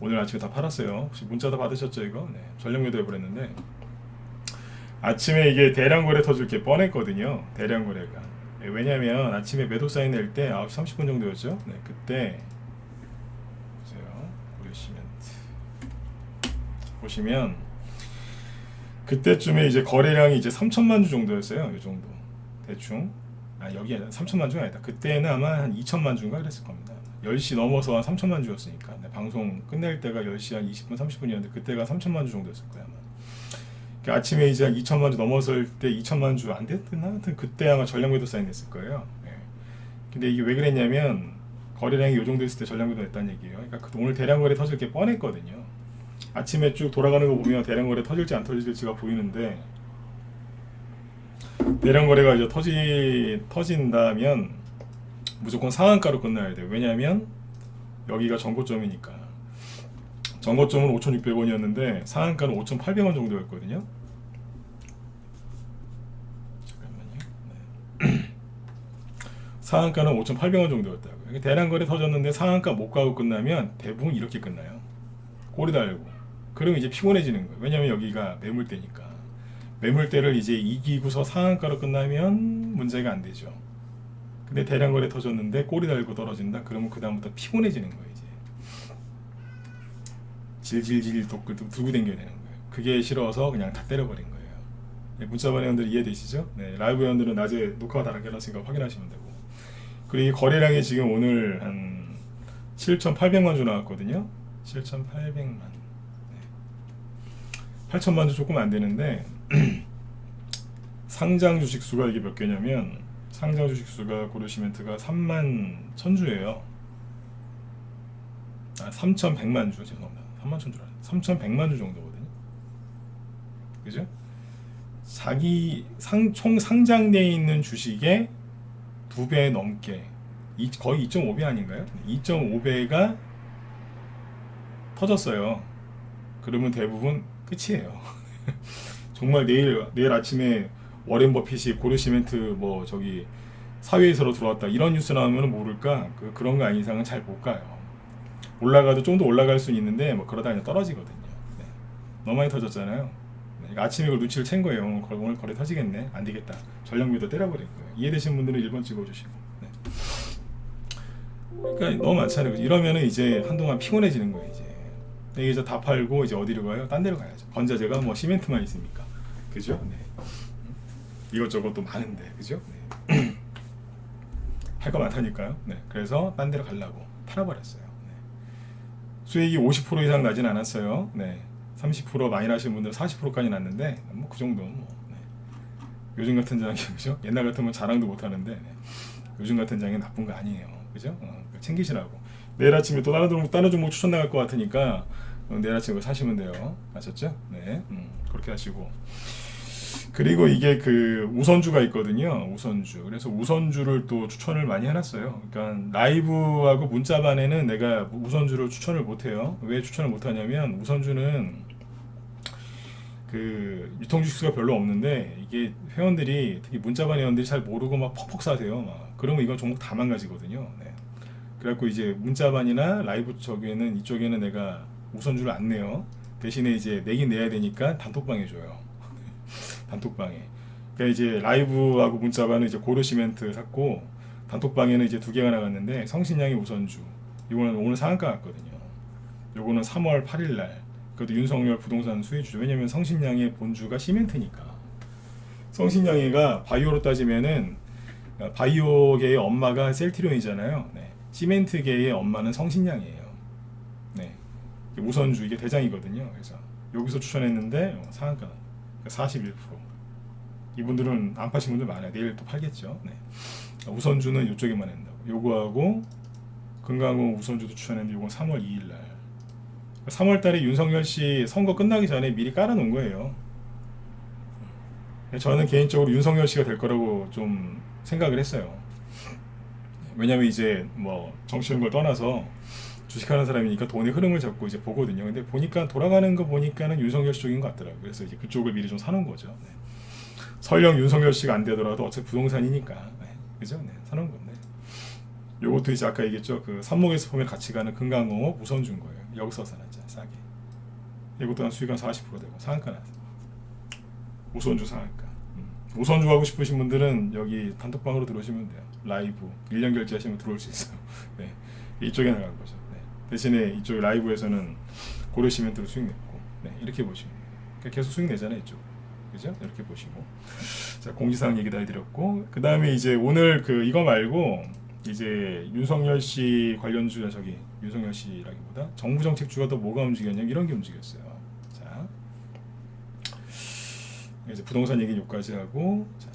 오늘 아침에 다 팔았어요. 혹시 문자 다 받으셨죠 이거? 네. 전략매도 해버렸는데 아침에 이게 대량 거래 터질 게 뻔했거든요. 대량 거래가. 왜냐면 아침에 매도 사인 낼 때 9시 30분 정도였죠. 네, 그때 보세요. 고려시멘트 보시면 그때쯤에 이제 거래량이 이제 3천만 주 정도였어요. 이 정도 대충. 여기 3천만 주가 아니다. 그때는 아마 한 2천만 주인가 그랬을 겁니다. 10시 넘어서 한 3천만 주였으니까. 네, 방송 끝낼 때가 10시 한 20분 30분이었는데 그때가 3천만 주 정도였을 거예요. 아마. 아침에 이제 2천만 주 넘어설 때 2천만 주 안 됐나? 하여튼 그때 아마 전략매도 사인했을 거예요. 네. 근데 이게 왜 그랬냐면 거래량이 이 정도 있을 때 전략매도 했다는 얘기예요. 그러니까 오늘 대량 거래 터질 게 뻔했거든요. 아침에 쭉 돌아가는 거 보면 대량 거래 터질지 안 터질지가 보이는데 대량 거래가 이제 터진다면 무조건 상한가로 끝나야 돼요. 왜냐하면 여기가 전고점이니까. 전고점은 5,600원이었는데 상한가는 5,800원 정도였거든요. 잠깐만요. 네. 상한가는 5,800원 정도였다고요. 대량거래 터졌는데 상한가 못 가고 끝나면 대부분 이렇게 끝나요. 꼬리 달고. 그럼 이제 피곤해지는 거예요. 왜냐면 여기가 매물대니까. 매물대를 이제 이기고서 상한가로 끝나면 문제가 안 되죠. 근데 대량거래 터졌는데 꼬리 달고 떨어진다? 그러면 그 다음부터 피곤해지는 거예요. 이제 질질질 두고 댕겨야 되는 거예요. 그게 싫어서 그냥 다 때려버린 거예요. 네, 문자반 회원들 이해되시죠? 네, 라이브 회원들은 낮에 녹화가 다 남겨놨으니까 확인하시면 되고. 그리고 이 거래량이 지금 오늘 한 7,800만 주 나왔거든요. 7,800만. 네. 8천만 주 조금 안 되는데 상장 주식 수가 이게 몇 개냐면 상장 주식 수가 고려시멘트가 3만 1,000주예요. 3,100만 주 죄송합니다. 3만 1,000주 3,100만 주 정도거든요. 그죠? 자기 총 상장되어 있는 주식의 2배 넘게 거의 2.5배 아닌가요? 2.5배가 터졌어요. 그러면 대부분 끝이에요. 정말 내일 아침에 워렌 버핏이 고려시멘트 뭐 저기 사회에서로 들어왔다 이런 뉴스 나오면 모를까? 그런 거 아닌 이상은 잘 못 가요. 올라가도 좀 더 올라갈 수는 있는데 뭐 그러다 그냥 떨어지거든요. 네. 너무 많이 터졌잖아요. 네. 아침에 이걸 눈치를 챈 거예요. 오늘 거래 터지겠네. 안 되겠다. 전략미도 때려버릴 거예요. 이해되신 분들은 1번 찍어주시고. 네. 그러니까 너무 많잖아요. 이러면은 이제 한동안 피곤해지는 거예요. 이제 이제 다 팔고 이제 어디로 가요? 딴 데로 가야죠. 건자재가 뭐 시멘트만 있습니까? 그죠? 네. 이것저것 또 많은데, 그죠? 네. 할 거 많다니까요. 네. 그래서 딴 데로 가려고 팔아버렸어요. 네. 수익이 50% 이상 나진 않았어요. 네. 30% 많이 나신 분들 40%까지 났는데 뭐 그 정도는 뭐. 네. 요즘 같은 장이 그죠? 옛날 같으면 자랑도 못 하는데 네. 요즘 같은 장이 나쁜 거 아니에요. 그죠? 챙기시라고. 내일 아침에 또 다른 종목 추천 나갈 것 같으니까 내일 아침에 사시면 돼요. 아셨죠? 네. 그렇게 하시고. 그리고 이게 그 우선주가 있거든요. 우선주. 그래서 우선주를 또 추천을 많이 해놨어요. 그러니까 라이브하고 문자반에는 내가 우선주를 추천을 못해요. 왜 추천을 못하냐면 우선주는 그 유통주식수가 별로 없는데 이게 회원들이 특히 문자반 회원들이 잘 모르고 막 퍽퍽 사세요. 막 그러면 이건 종목 다 망가지거든요. 네. 그래갖고 이제 문자반이나 라이브 이쪽에는 내가 우선주를 안 내요. 대신에 이제 내긴 내야 되니까 단톡방에 줘요. 단톡방에. 그러니까 이제 라이브하고 문자반은 이제 고려시멘트 샀고 단톡방에는 이제 2개가 나갔는데 성신양이 우선주. 이거는 오늘 상한가 갔거든요. 요거는 3월 8일 날. 그것도 윤석열 부동산 수혜주죠. 왜냐면 성신양의 본주가 시멘트니까. 성신양이가 바이오로 따지면은 바이오계의 엄마가 셀트리온이잖아요. 네. 시멘트계의 엄마는 성신양이에요. 네. 우선주 이게 대장이거든요. 그래서 여기서 추천했는데 상한가 41%. 이분들은 안 파신 분들 많아요. 내일 또 팔겠죠. 네. 우선주는 이쪽에만 한다고. 요거하고 금강호 우선주도 추천했는데 요건 3월 2일 날. 3월 달에 윤석열 씨 선거 끝나기 전에 미리 깔아놓은 거예요. 저는 개인적으로 윤석열 씨가 될 거라고 좀 생각을 했어요. 왜냐면 이제 뭐 정치적인 걸 떠나서 주식하는 사람이니까 돈의 흐름을 잡고 이제 보거든요. 근데 보니까 돌아가는 거 보니까는 윤석열 씨 쪽인 것 같더라고요. 그래서 이제 그쪽을 미리 좀 사놓은 거죠. 네. 설령 윤석열 씨가 안 되더라도 어차피 부동산이니까, 네. 그죠? 네. 사놓은 건데. 요것도 이제 아까 얘기했죠. 그 삼목에서 보면 같이 가는 금강호 우선주인 거예요. 여기서 사놨죠. 싸게. 이것도 한 수익 한 40% 되고 상한가 나서. 우선주 상한가. 우선주 하고 싶으신 분들은 여기 단톡방으로 들어오시면 돼요. 라이브 1년 결제하시면 들어올 수 있어요. 네. 이쪽에 나간 거죠. 네. 대신에 이쪽 라이브에서는 고려시멘트로 수익 냈고, 네. 이렇게 보시면 그러니까 계속 수익 내잖아요. 이쪽. 그죠? 이렇게 보시고. 자, 공지사항 얘기 다 해드렸고, 그 다음에 이제 오늘 이거 말고 이제 윤석열 씨 관련주 윤석열 씨라기보다 정부 정책주가 또 뭐가 움직였냐면 이런 게 움직였어요. 자, 이제 부동산 얘기 여기까지 하고, 자,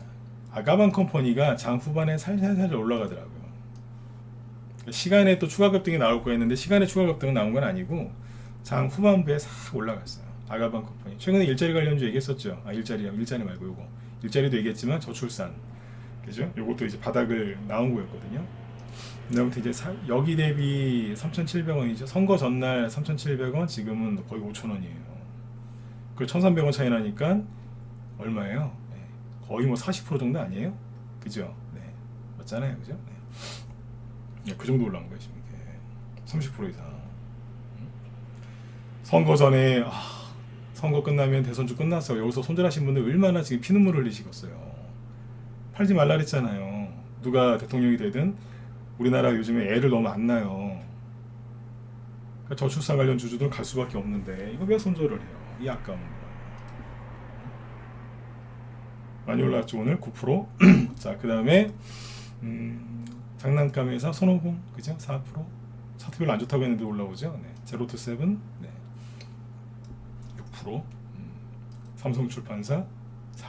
아가방 컴퍼니가 장 후반에 살살 올라가더라고요. 시간에 또 추가 급등이 나올 거였는데 시간에 추가 급등은 나온 건 아니고 장 후반부에 싹 올라갔어요. 아가방 컴퍼니. 최근에 일자리 관련주 얘기했었죠. 일자리 말고 요거. 일자리도 얘기했지만 저출산. 그죠? 요것도 이제 바닥을 나온 거였거든요. 그다음부터 이제 여기 대비 3,700원이죠. 선거 전날 3,700원, 지금은 거의 5,000원이에요. 그 1,300원 차이 나니까 얼마예요? 네. 거의 뭐 40% 정도 아니에요? 그죠? 네. 맞잖아요. 그죠? 네. 그 정도 올라온 거예요 지금. 30% 이상. 선거 전에 선거 끝나면 대선주 끝났어. 여기서 손절하신 분들 얼마나 지금 피눈물 흘리시겠어요. 팔지 말라 그랬잖아요. 누가 대통령이 되든 우리나라 요즘에 애를 너무 안 낳아요. 그러니까 저출산 관련 주주들은 갈 수밖에 없는데 이거 왜 손절을 해요? 이 아까운 거. 많이 올랐죠 오늘 9%. 자, 그 다음에 장난감에서 손오공 그죠? 4%. 차트별로 안 좋다고 했는데 올라오죠. 네. 제로투 세븐 네. 6%. 삼성출판사 4%.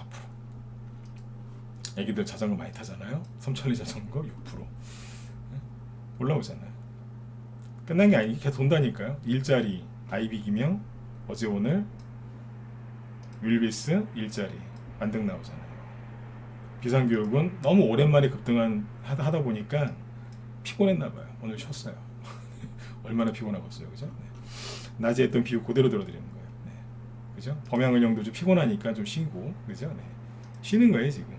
애기들 자전거 많이 타잖아요. 삼천리 자전거 6%. 네. 올라오잖아요. 끝난 게 아니고 계속 돈다니까요. 일자리 아이비 기명 어제 오늘 윌비스 일자리 만등 나오잖아요. 비상교육은 너무 오랜만에 하다 보니까 피곤했나봐요. 오늘 쉬었어요. 얼마나 피곤하겠어요, 그죠? 네. 낮에 했던 비유 그대로 들어드리는 거예요. 네. 그죠? 범양은행도 좀 피곤하니까 좀 쉬고, 그죠? 네. 쉬는 거예요 지금. 네.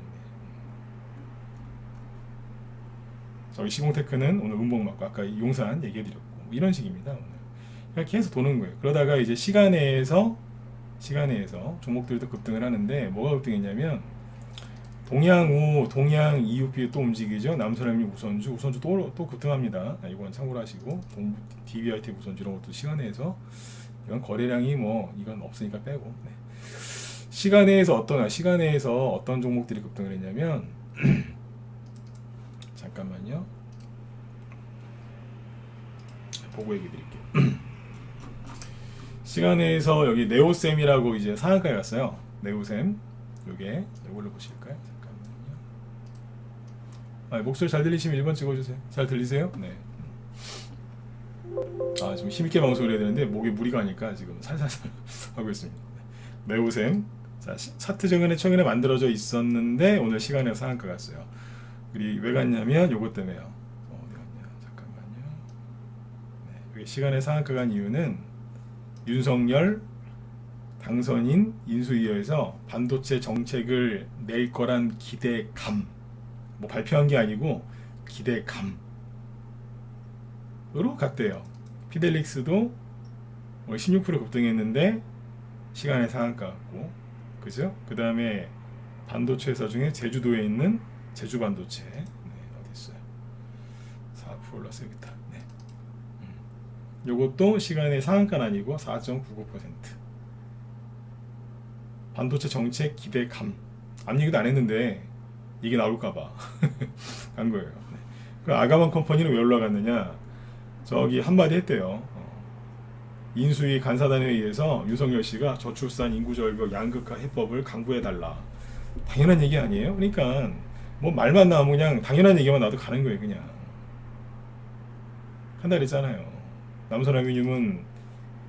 저희 시공테크는 오늘 음봉 맞고 아까 용산 얘기해드렸고 이런 식입니다. 오늘 그러니까 계속 도는 거예요. 그러다가 이제 시간 내에서 종목들도 급등을 하는데 뭐가 급등했냐면 동양 EUP 또 움직이죠. 남서남미 우선주 또 급등합니다. 이건 참고로 하시고 DBIT 우선주 이런 것도 시간에서 이건 거래량이 이건 없으니까 빼고 네. 시간에서 어떤 종목들이 급등을 했냐면 잠깐만요. 보고 얘기 드릴게요. 시간에서 여기 네오셈이라고 이제 상한가에 갔어요. 네오셈 이걸로 보실까요? 잠깐만요. 목소리 잘 들리시면 1번 찍어주세요. 잘 들리세요? 네. 좀 힘있게 방송을 해야 되는데 목에 무리가 가니까 지금 살살살 하고 있습니다. 네오셈. 자, 차트 최근에 만들어져 있었는데 오늘 시간에 상한가 갔어요. 우리 왜 갔냐면 요것 때문에요. 어디 갔냐? 잠깐만요. 네, 여기 시간에 상한가 간 이유는 윤석열 당선인 인수위에서 반도체 정책을 낼 거란 기대감, 발표한 게 아니고 기대감으로 갔대요. 피델릭스도 16% 급등했는데 시간에 상한가 갔고, 그죠? 그 다음에 반도체 회사 중에 제주도에 있는 제주반도체 어디 있어요? 4% 올랐어요. 여기 있다. 네. 요것도 시간의 상한가는 아니고 4.99%. 반도체 정책 기대감. 앞 얘기도 안 했는데 이게 나올까봐 간 거예요. 네. 그 아가만 컴퍼니는 왜 올라갔느냐? 저기 한마디 했대요. 인수위 간사단에 의해서 윤석열 씨가 저출산 인구절벽 양극화 해법을 강구해달라. 당연한 얘기 아니에요? 그러니까 말만 나오면 그냥 당연한 얘기만 나도 가는 거예요. 그냥 한다 그랬잖아요. 남선아미님은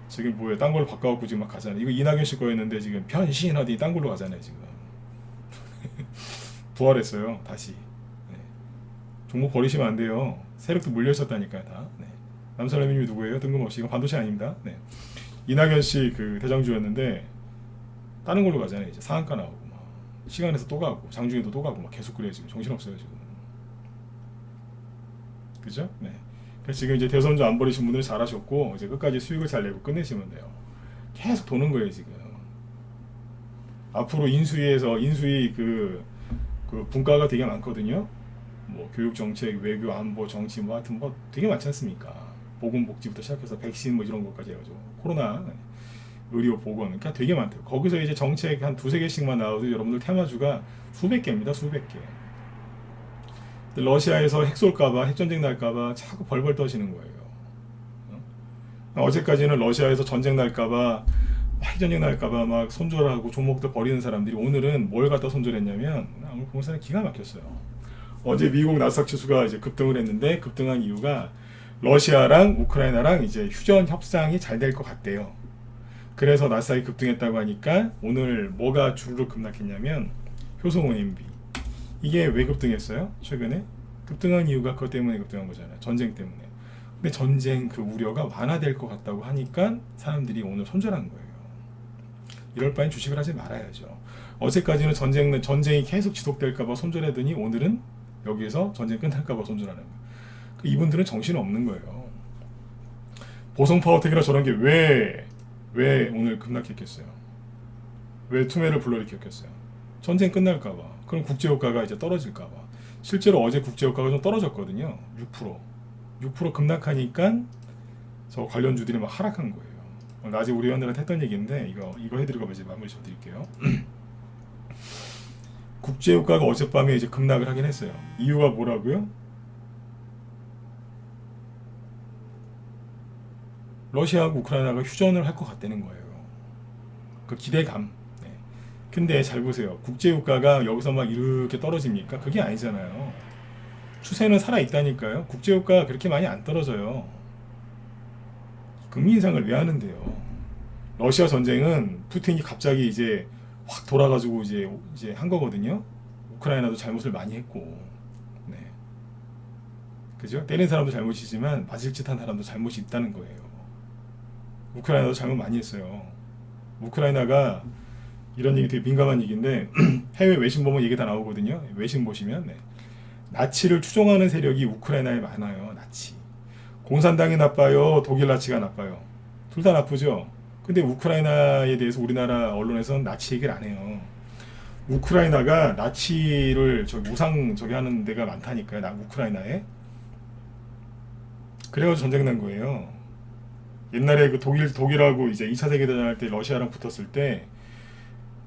지금 뭐예요? 딴 걸로 바꿔갖고 지금 막 가잖아요. 이거 이낙연 씨 거였는데 지금 변신하더니 딴 걸로 가잖아요. 지금 부활했어요. 다시. 네. 종목 버리시면 안 돼요. 세력도 물려있었다니까요. 다. 네. 남선아미님이 누구예요? 뜬금없이. 이거 반도체 아닙니다. 네. 이낙연 씨 그 대장주였는데 다른 걸로 가잖아요. 이제 상한가 나오고 막 시간에서 또 가고 장중에도 또 가고 막 계속 그래요. 지금 정신없어요. 지금. 그죠? 네. 지금 이제 대선주 안 버리신 분들은 잘하셨고 이제 끝까지 수익을 잘 내고 끝내시면 돼요. 계속 도는 거예요 지금. 앞으로 인수위 그 분과가 되게 많거든요. 교육 정책, 외교, 안보, 정치 하여튼 되게 많지 않습니까? 보건복지부터 시작해서 백신 이런 것까지 해가지고 코로나, 의료 보건 그러니까 되게 많대요. 거기서 이제 정책 한 두세 개씩만 나와도 여러분들 테마주가 수백 개입니다. 수백 개. 러시아에서 핵 쏠까봐 핵전쟁 날까봐 자꾸 벌벌 떠시는 거예요. 어제까지는 러시아에서 전쟁 날까봐 핵전쟁 날까봐 막 손절하고 종목들 버리는 사람들이 오늘은 뭘 갖다 손절했냐면 오늘 공사는 기가 막혔어요. 어제 미국 나스닥 지수가 이제 급등을 했는데 급등한 이유가 러시아랑 우크라이나랑 이제 휴전 협상이 잘 될 것 같대요. 그래서 나스닥이 급등했다고 하니까 오늘 뭐가 주르륵 급락했냐면 효성원 MB 이게 왜 급등했어요? 최근에 급등한 이유가 그것 때문에 급등한 거잖아요. 전쟁 때문에. 근데 전쟁 그 우려가 완화될 것 같다고 하니까 사람들이 오늘 손절한 거예요. 이럴 바엔 주식을 하지 말아야죠. 어제까지는 전쟁이 계속 지속될까봐 손절하더니 오늘은 여기에서 전쟁 끝날까봐 손절하는 거예요. 이분들은 정신이 없는 거예요. 보성 파워텍이나 저런 게 왜 오늘 급락했겠어요? 왜 투매를 불러일으켰겠어요? 전쟁 끝날까봐. 그럼 국제유가가 이제 떨어질까봐. 실제로 어제 국제유가가 좀 떨어졌거든요. 6% 급락하니까 저 관련주들이 막 하락한 거예요. 낮에 우리 회원들한테 했던 얘기인데 이거 해드리고 이제 마무리 져드릴게요. 국제유가가 어젯밤에 이제 급락을 하긴 했어요. 이유가 뭐라고요? 러시아하고 우크라이나가 휴전을 할 것 같다는 거예요. 그 기대감. 네. 근데 잘 보세요. 국제유가가 여기서 막 이렇게 떨어집니까? 그게 아니잖아요. 추세는 살아있다니까요. 국제유가가 그렇게 많이 안 떨어져요. 금리 인상을 왜 하는데요? 러시아 전쟁은 푸틴이 갑자기 이제 확 돌아가지고 이제 한 거거든요. 우크라이나도 잘못을 많이 했고, 네. 그죠? 때린 사람도 잘못이지만 맞을 짓 한 사람도 잘못이 있다는 거예요. 우크라이나도 잘못 많이 했어요. 우크라이나가 이런 얘기 되게 민감한 얘기인데 해외 외신 보면 얘기 다 나오거든요. 외신 보시면 네. 나치를 추종하는 세력이 우크라이나에 많아요. 나치. 공산당이 나빠요. 독일 나치가 나빠요. 둘 다 나쁘죠. 근데 우크라이나에 대해서 우리나라 언론에서는 나치 얘기를 안 해요. 우크라이나가 나치를 우상 하는 데가 많다니까요. 우크라이나에. 그래가지고 전쟁 난 거예요. 옛날에 그 독일하고 이제 2차 세계대전 할 때 러시아랑 붙었을 때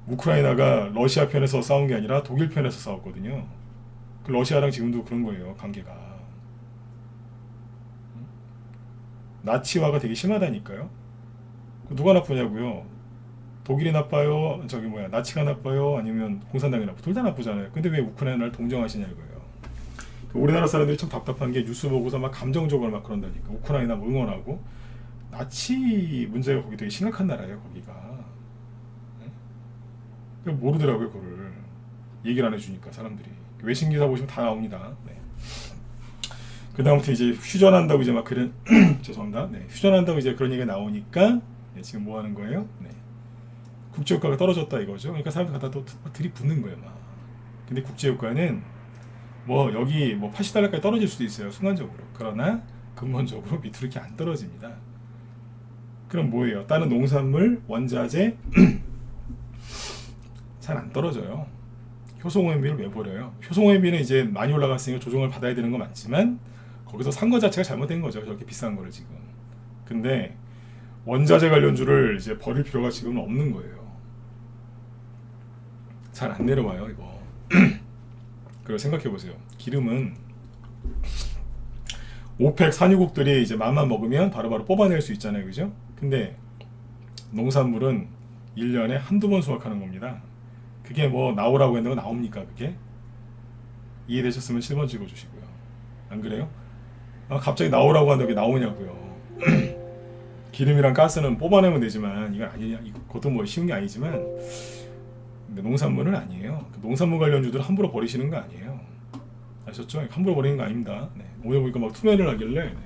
우크라이나가 러시아 편에서 싸운 게 아니라 독일 편에서 싸웠거든요. 그 러시아랑 지금도 그런 거예요. 관계가. 나치화가 되게 심하다니까요. 누가 나쁘냐고요. 독일이 나빠요? 나치가 나빠요? 아니면 공산당이 나빠요? 둘 다 나쁘잖아요. 근데 왜 우크라이나를 동정하시냐고요. 우리나라 사람들이 참 답답한 게 뉴스 보고서 막 감정적으로 막 그런다니까. 우크라이나 뭐 응원하고. 나치 문제가 거기 되게 심각한 나라예요. 거기가. 네? 모르더라고요. 그거를. 얘기를 안 해주니까 사람들이. 외신 기사 보시면 다 나옵니다. 네. 그 다음부터 이제 휴전한다고 이제 막 그런 죄송합니다. 네. 휴전한다고 이제 그런 얘기가 나오니까 네, 지금 뭐 하는 거예요? 네. 국제유가가 떨어졌다 이거죠. 그러니까 사람들 갖다 또 들이붓는 거예요. 막. 근데 국제유가는 뭐 여기 뭐 $80까지 떨어질 수도 있어요. 순간적으로. 그러나 근본적으로 밑으로 이렇게 안 떨어집니다. 그럼 뭐예요? 다른 농산물, 원자재 잘 안 떨어져요. 효소오염비를 왜 버려요? 효소오염비는 이제 많이 올라갔으니까 조정을 받아야 되는 건 맞지만 거기서 산 거 자체가 잘못된 거죠. 저렇게 비싼 거를 지금. 근데 원자재 관련주를 이제 버릴 필요가 지금은 없는 거예요. 잘 안 내려와요, 이거. 그리고 생각해 보세요. 기름은 오펙 산유국들이 이제 맘만 먹으면 바로바로 뽑아낼 수 있잖아요, 그죠? 근데 농산물은 1년에 한두 번 수확하는 겁니다. 그게 뭐 나오라고 했는데 나옵니까, 그게? 이해되셨으면 7번 찍어주시고요. 안 그래요? 갑자기 나오라고 하는데 왜 나오냐고요. 기름이랑 가스는 뽑아내면 되지만 이건 아니냐, 그것도 뭐 쉬운 게 아니지만 근데 농산물은 아니에요. 농산물 관련주들은 함부로 버리시는 거 아니에요. 아셨죠? 함부로 버리는 거 아닙니다. 네. 오늘 보니까 막 투매를 하길래 네.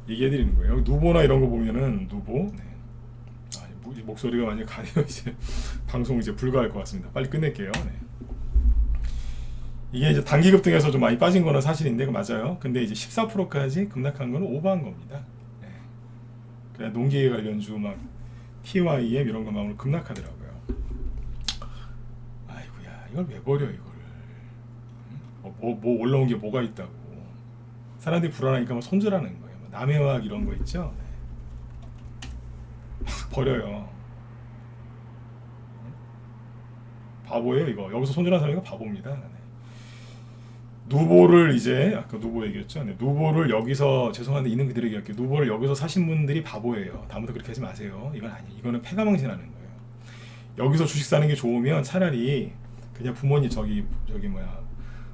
얘기해드리는 거예요. 누보나 이런 거 보면은 누보 네. 목소리가 많이 가네요. 이제 방송 이제 불가할 것 같습니다. 빨리 끝낼게요. 네. 이게 이제 단기급등에서 좀 많이 빠진 거는 사실인데 맞아요. 근데 이제 14%까지 급락한 거는 오버한 겁니다. 네. 그래 농기계 관련주 막 TYM 이런 거 막 오늘 급락하더라고요. 아이고야 이걸 왜 버려 이거를? 뭐 올라온 게 뭐가 있다고? 사람들이 불안하니까 막 손절하는 거예요. 남해화학 이런 거 있죠. 네. 막 버려요. 바보예요 이거. 여기서 손절한 사람이 바보입니다. 네. 누보를 이제 아까 누보 얘기했죠. 네. 누보를 여기서 죄송한데 있는 그대로 얘기할게요. 누보를 여기서 사신 분들이 바보예요. 다음부터 그렇게 하지 마세요. 이건 아니에요. 이거는 패가망신하는 거예요. 여기서 주식 사는 게 좋으면 차라리 그냥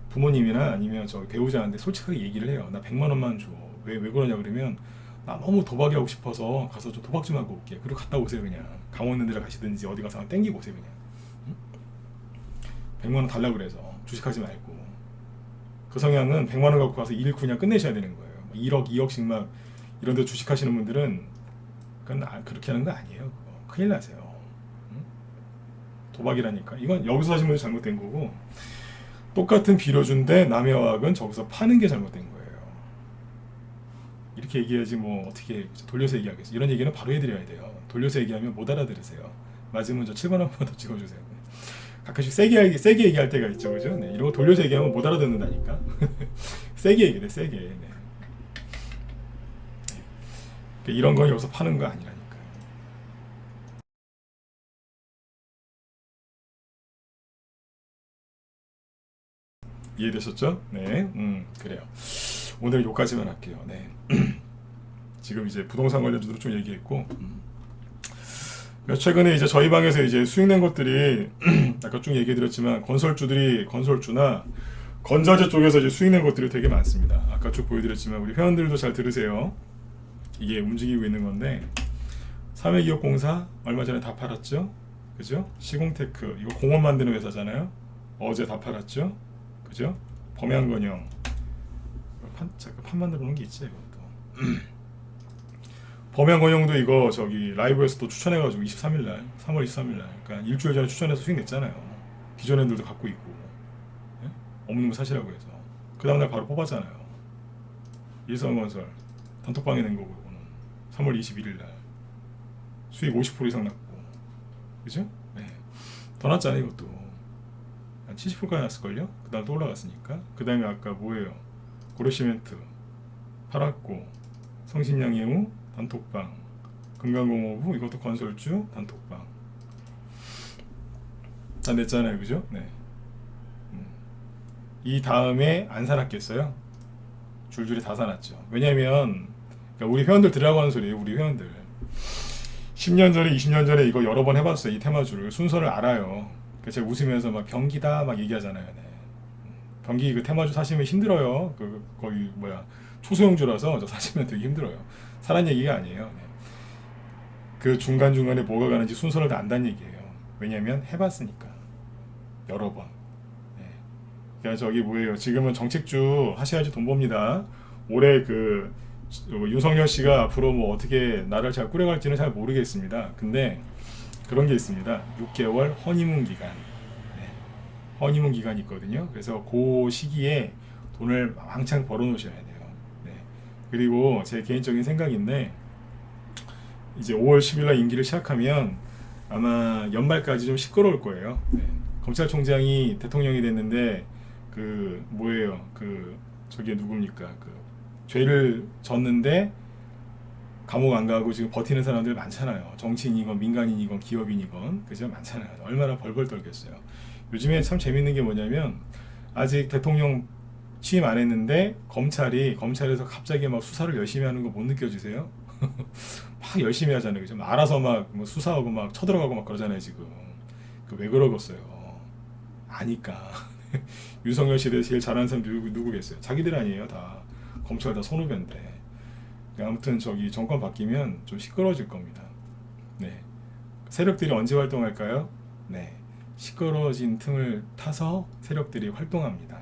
부모님이나 아니면 배우자한테 솔직하게 얘기를 해요. 나 100만 원만 줘. 왜 그러냐 그러면 나 너무 도박이 하고 싶어서 가서 좀 도박 좀 하고 올게. 그리고 갔다 오세요 그냥. 강원 있는 데를 가시든지 어디 가서 땡기고 오세요 그냥. 응? 100만 원 달라 그래서 주식하지 말고. 그 성향은 100만 원 갖고 가서 일 그냥 끝내셔야 되는 거예요. 1억, 2억씩 막 이런 데 주식하시는 분들은 그건 그렇게 하는 거 아니에요. 그거. 큰일 나세요. 응? 도박이라니까. 이건 여기서 하신 분이 잘못된 거고 똑같은 비료주인데 남해화학은 저기서 파는 게 잘못된 거예요. 이렇게 얘기해야지 뭐 어떻게 돌려서 얘기하겠어. 이런 얘기는 바로 해드려야 돼요. 돌려서 얘기하면 못 알아들으세요. 맞으면 저 7번 한 번 더 찍어주세요. 네. 가끔씩 세게 얘기할 때가 있죠, 그죠? 네. 이런 거 돌려서 얘기하면 못 알아듣는다니까. 세게 얘기해, 세게. 네. 네. 이런 건 여기서 파는 거 아니라니까. 이해되셨죠? 네, 그래요. 오늘 여기까지만 할게요. 네. 지금 이제 부동산 관련주로 좀 얘기했고, 최근에 이제 저희 방에서 이제 수익낸 것들이 아까 쭉 얘기해드렸지만 건설주나 건자재 쪽에서 이제 수익낸 것들이 되게 많습니다. 아까 쭉 보여드렸지만 우리 회원들도 잘 들으세요. 이게 움직이고 있는 건데 삼해기업공사 얼마 전에 다 팔았죠, 그죠? 시공테크 이거 공업 만드는 회사잖아요. 어제 다 팔았죠, 그죠? 범양건영 판 만들어 놓은 게 있지 이것도. 범양건영도 이거 저기 라이브에서 또 추천해가지고 23일날 3월 23일날 그러니까 일주일 전에 추천해서 수익 냈잖아요. 기존 애들도 갖고 있고, 예? 없는 거 사시라고 해서 그 다음날 바로 뽑았잖아요. 일성건설 단톡방에 낸 거고 이거는 3월 21일날 수익 50% 이상 났고, 그죠? 네. 더 났잖아요. 이것도 한 70%까지 났을걸요? 그 다음 또 올라갔으니까. 그 다음에 아까 뭐예요? 고려시멘트 팔았고, 성신양예무 단톡방, 금강공업부 이것도 건설주 단톡방 다 냈잖아요, 그죠? 네. 이 다음에 안 사놨겠어요? 줄줄이 다 사놨죠. 왜냐면 그러니까 우리 회원들 들으라고 하는 소리예요. 우리 회원들 10년 전에 20년 전에 이거 여러 번 해봤어요. 이 테마주를 순서를 알아요. 그러니까 제가 웃으면서 막 경기다 막 얘기하잖아요. 네. 경기 그 테마주 사시면 힘들어요. 그 거의 뭐야 초소형주라서 저 사시면 되게 힘들어요. 사란 얘기가 아니에요. 네. 그 중간중간에 뭐가 가는지 순서를 다 안다는 얘기예요. 왜냐면 해봤으니까 여러 번. 네. 그러니까 저기 뭐예요, 지금은 정책주 하셔야지 돈 법니다. 올해 그 윤석열 씨가 앞으로 뭐 어떻게 나라를 잘 꾸려갈지는 잘 모르겠습니다. 근데 그런 게 있습니다. 6개월 허니문 기간. 네. 허니문 기간이 있거든요. 그래서 그 시기에 돈을 왕창 벌어 놓으셔야 돼요. 네. 그리고 제 개인적인 생각인데 이제 5월 10일날 임기를 시작하면 아마 연말까지 좀 시끄러울 거예요. 네. 검찰총장이 대통령이 됐는데 그 뭐예요? 그 저게 누굽니까? 그 죄를 졌는데 감옥 안 가고 지금 버티는 사람들 많잖아요. 정치인이건 민간인이건 기업인이건 그죠? 많잖아요. 얼마나 벌벌 떨겠어요. 요즘에 참 재밌는 게 뭐냐면 아직 대통령 취임 안 했는데 검찰에서 갑자기 막 수사를 열심히 하는 거 못 느껴지세요? 막 열심히 하잖아요. 그죠? 알아서 막 뭐 수사하고 막 쳐들어가고 막 그러잖아요, 지금. 그 왜 그러겠어요? 아니까. 윤석열 시대에 제일 잘하는 사람 누구겠어요? 자기들 아니에요, 다. 검찰 다 선후배인데. 그러니까 아무튼 저기 정권 바뀌면 좀 시끄러워질 겁니다. 네. 세력들이 언제 활동할까요? 네. 시끄러워진 틈을 타서 세력들이 활동합니다.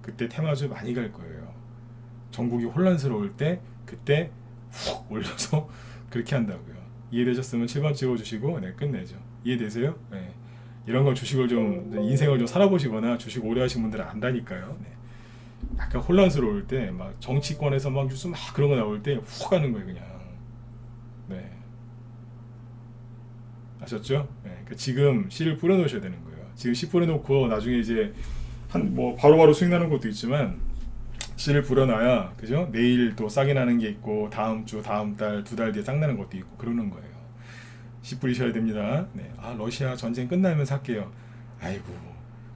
그때 테마주 많이 갈 거예요. 전국이 혼란스러울 때 그때 훅 올려서 그렇게 한다고요. 이해되셨으면 7번 찍어주시고 네, 끝내죠. 이해되세요? 네. 이런 건 주식을 좀 인생을 좀 살아보시거나 주식 오래 하신 분들은 안다니까요. 네. 약간 혼란스러울 때 막 정치권에서 막 뉴스 막 그런 거 나올 때 훅 가는 거예요, 그냥. 네. 아셨죠? 네. 그러니까 지금 씨를 뿌려놓으셔야 되는 거예요. 지금 씨 뿌려놓고 나중에 이제 한 뭐 바로바로 수익 나는 것도 있지만 씨를 뿌려놔야 그죠? 내일 또 싸게 나는 게 있고 다음 주, 다음 달, 두 달 뒤에 싹 나는 것도 있고 그러는 거예요. 씨 뿌리셔야 됩니다. 네. 아 러시아 전쟁 끝나면 살게요. 아이고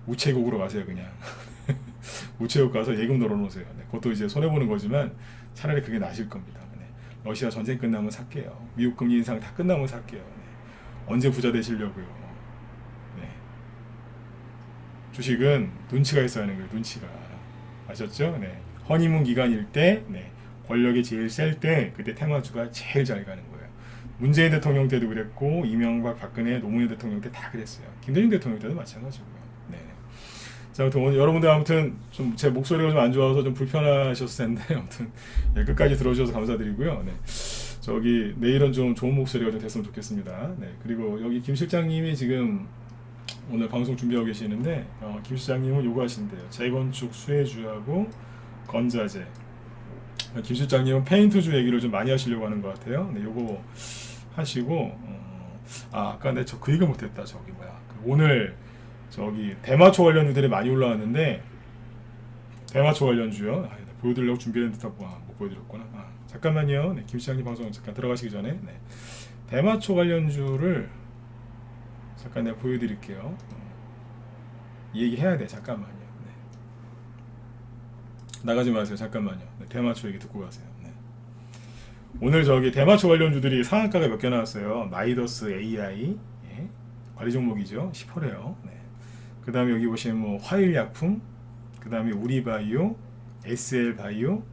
우체국으로 가세요 그냥. 우체국 가서 예금 넣어놓으세요. 네. 그것도 이제 손해 보는 거지만 차라리 그게 나실 겁니다. 네. 러시아 전쟁 끝나면 살게요. 미국 금리 인상 다 끝나면 살게요. 네. 언제 부자 되시려고요? 네. 주식은 눈치가 있어야 하는 거예요. 눈치가. 아셨죠? 네. 허니문 기간일 때, 네. 권력이 제일 셀 때, 그때 테마주가 제일 잘 가는 거예요. 문재인 대통령 때도 그랬고, 이명박, 박근혜, 노무현 대통령 때 다 그랬어요. 김대중 대통령 때도 마찬가지고요. 네. 자, 아무튼 오늘 여러분들 아무튼 좀 제 목소리가 좀 안 좋아서 좀 불편하셨을 텐데, 아무튼 네, 끝까지 들어주셔서 감사드리고요. 네. 저기 내일은 좀 좋은 목소리가 좀 됐으면 좋겠습니다. 네. 그리고 여기 김 실장님이 지금 오늘 방송 준비하고 계시는데 김 실장님은 요거 하신대요. 재건축 수혜주하고 건자재 김 실장님은 페인트주 얘기를 좀 많이 하시려고 하는 것 같아요. 네, 요거 하시고 아까 내가 그 얘기 못했다. 저기 뭐야 오늘 저기 대마초 관련주들이 많이 올라왔는데 대마초 관련주요. 보여드리려고 준비했는데 못 보여드렸구나. 잠깐만요. 네, 김 시장님 방송 잠깐 들어가시기 전에 네. 대마초 관련주를 잠깐 내가 보여드릴게요. 이 얘기 해야 돼. 잠깐만요. 네. 나가지 마세요. 잠깐만요. 네, 대마초 얘기 듣고 가세요. 네. 오늘 저기 대마초 관련주들이 상한가가 몇 개 나왔어요. 마이더스 AI 예. 관리 종목이죠. 10%래요. 네. 그 다음에 여기 보시면 뭐 화일약품, 그 다음에 우리바이오, SL바이오,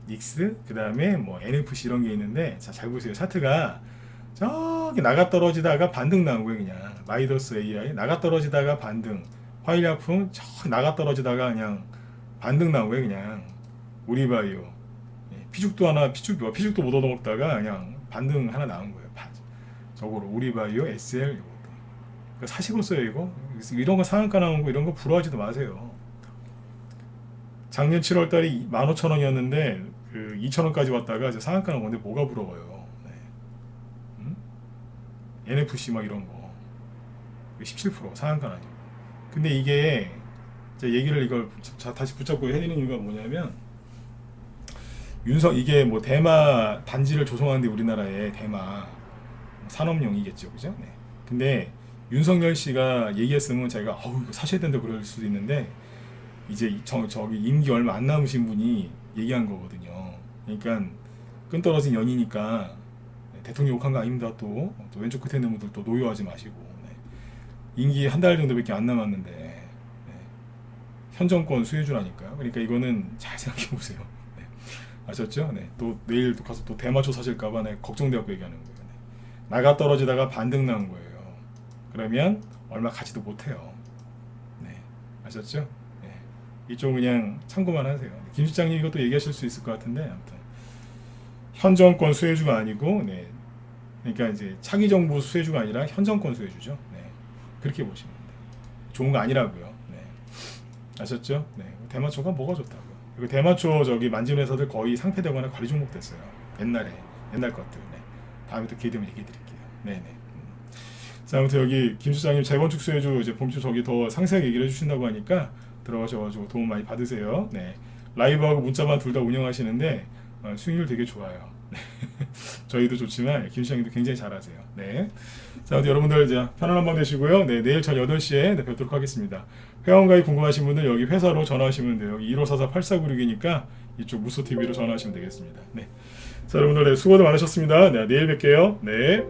닉스, 그 다음에 뭐 NFC 이런 게 있는데 자, 잘 보세요. 차트가 저기 나가 떨어지다가 반등 나온 거예요. 그냥 마이더스 AI 나가 떨어지다가 반등, 화일약품 저 나가 떨어지다가 그냥 반등 나온 거예요. 그냥 우리바이오 피죽도 피죽도 못 얻어먹다가 그냥 반등 하나 나온 거예요. 저거로 우리바이오, SL 이것도 그러니까 사시고 써요. 이거 이런 거 상한가 나온 거 이런 거 부러워하지도 마세요. 작년 7월달에 15,000원이었는데 그 2,000원까지 왔다가 이제 상한가 나온 건데 뭐가 부러워요. 네. NFC 막 이런 거 17% 상한가 아니고. 근데 이게 제가 얘기를 이걸 다시 붙잡고 해드리는 이유가 뭐냐면 이게 뭐 대마 단지를 조성하는데 우리나라에 대마 산업용이겠죠, 그죠? 네. 근데 윤석열 씨가 얘기했으면 제가 이거 사셔야 된다 그럴 수도 있는데 이제 저기 임기 얼마 안 남으신 분이 얘기한 거거든요. 그러니까 끈떨어진 연이니까 대통령 욕한 거 아닙니다. 또 왼쪽 끝에 있는 분들 또 노여하지 마시고 네. 임기 한 달 정도밖에 안 남았는데 네. 현 정권 수혜주라니까요. 그러니까 이거는 잘 생각해 보세요. 네. 아셨죠? 네. 또 내일 또 가서 또 대마초 사실까봐 네. 걱정되고 얘기하는 거예요. 네. 나가 떨어지다가 반등 나온 거예요. 그러면 얼마 가지도 못해요. 네. 아셨죠? 네. 이쪽 그냥 참고만 하세요. 김 실장님 이것도 얘기하실 수 있을 것 같은데 아무튼 현 정권 수혜주가 아니고 네. 그러니까 이제 차기 정부 수혜주가 아니라 현 정권 수혜주죠. 네. 그렇게 보시면 돼요. 좋은 거 아니라고요. 네. 아셨죠? 네. 대마초가 뭐가 좋다고요. 그리고 대마초 저기 만진 회사들 거의 상폐되거나 관리 종목 됐어요. 옛날 것들. 네. 다음에 또 기회 되면 얘기해 드릴게요. 네네. 자, 아무튼 여기 김 실장님 재건축 수혜주 이제 봄주 저기 더 상세하게 얘기를 해주신다고 하니까 들어가셔가지고 도움 많이 받으세요. 네. 라이브하고 문자만 둘 다 운영하시는데 수익률 되게 좋아요. 저희도 좋지만 김 시장님도 굉장히 잘하세요. 네. 자, 여러분들 이제 편안한 밤 되시고요. 네, 내일 전 8시에 뵙도록 하겠습니다. 회원가입 궁금하신 분들 여기 회사로 전화하시면 돼요. 1544-8496이니까 이쪽 무소TV로 전화하시면 되겠습니다. 네. 자, 여러분들 네, 수고도 많으셨습니다. 네, 내일 뵐게요. 네.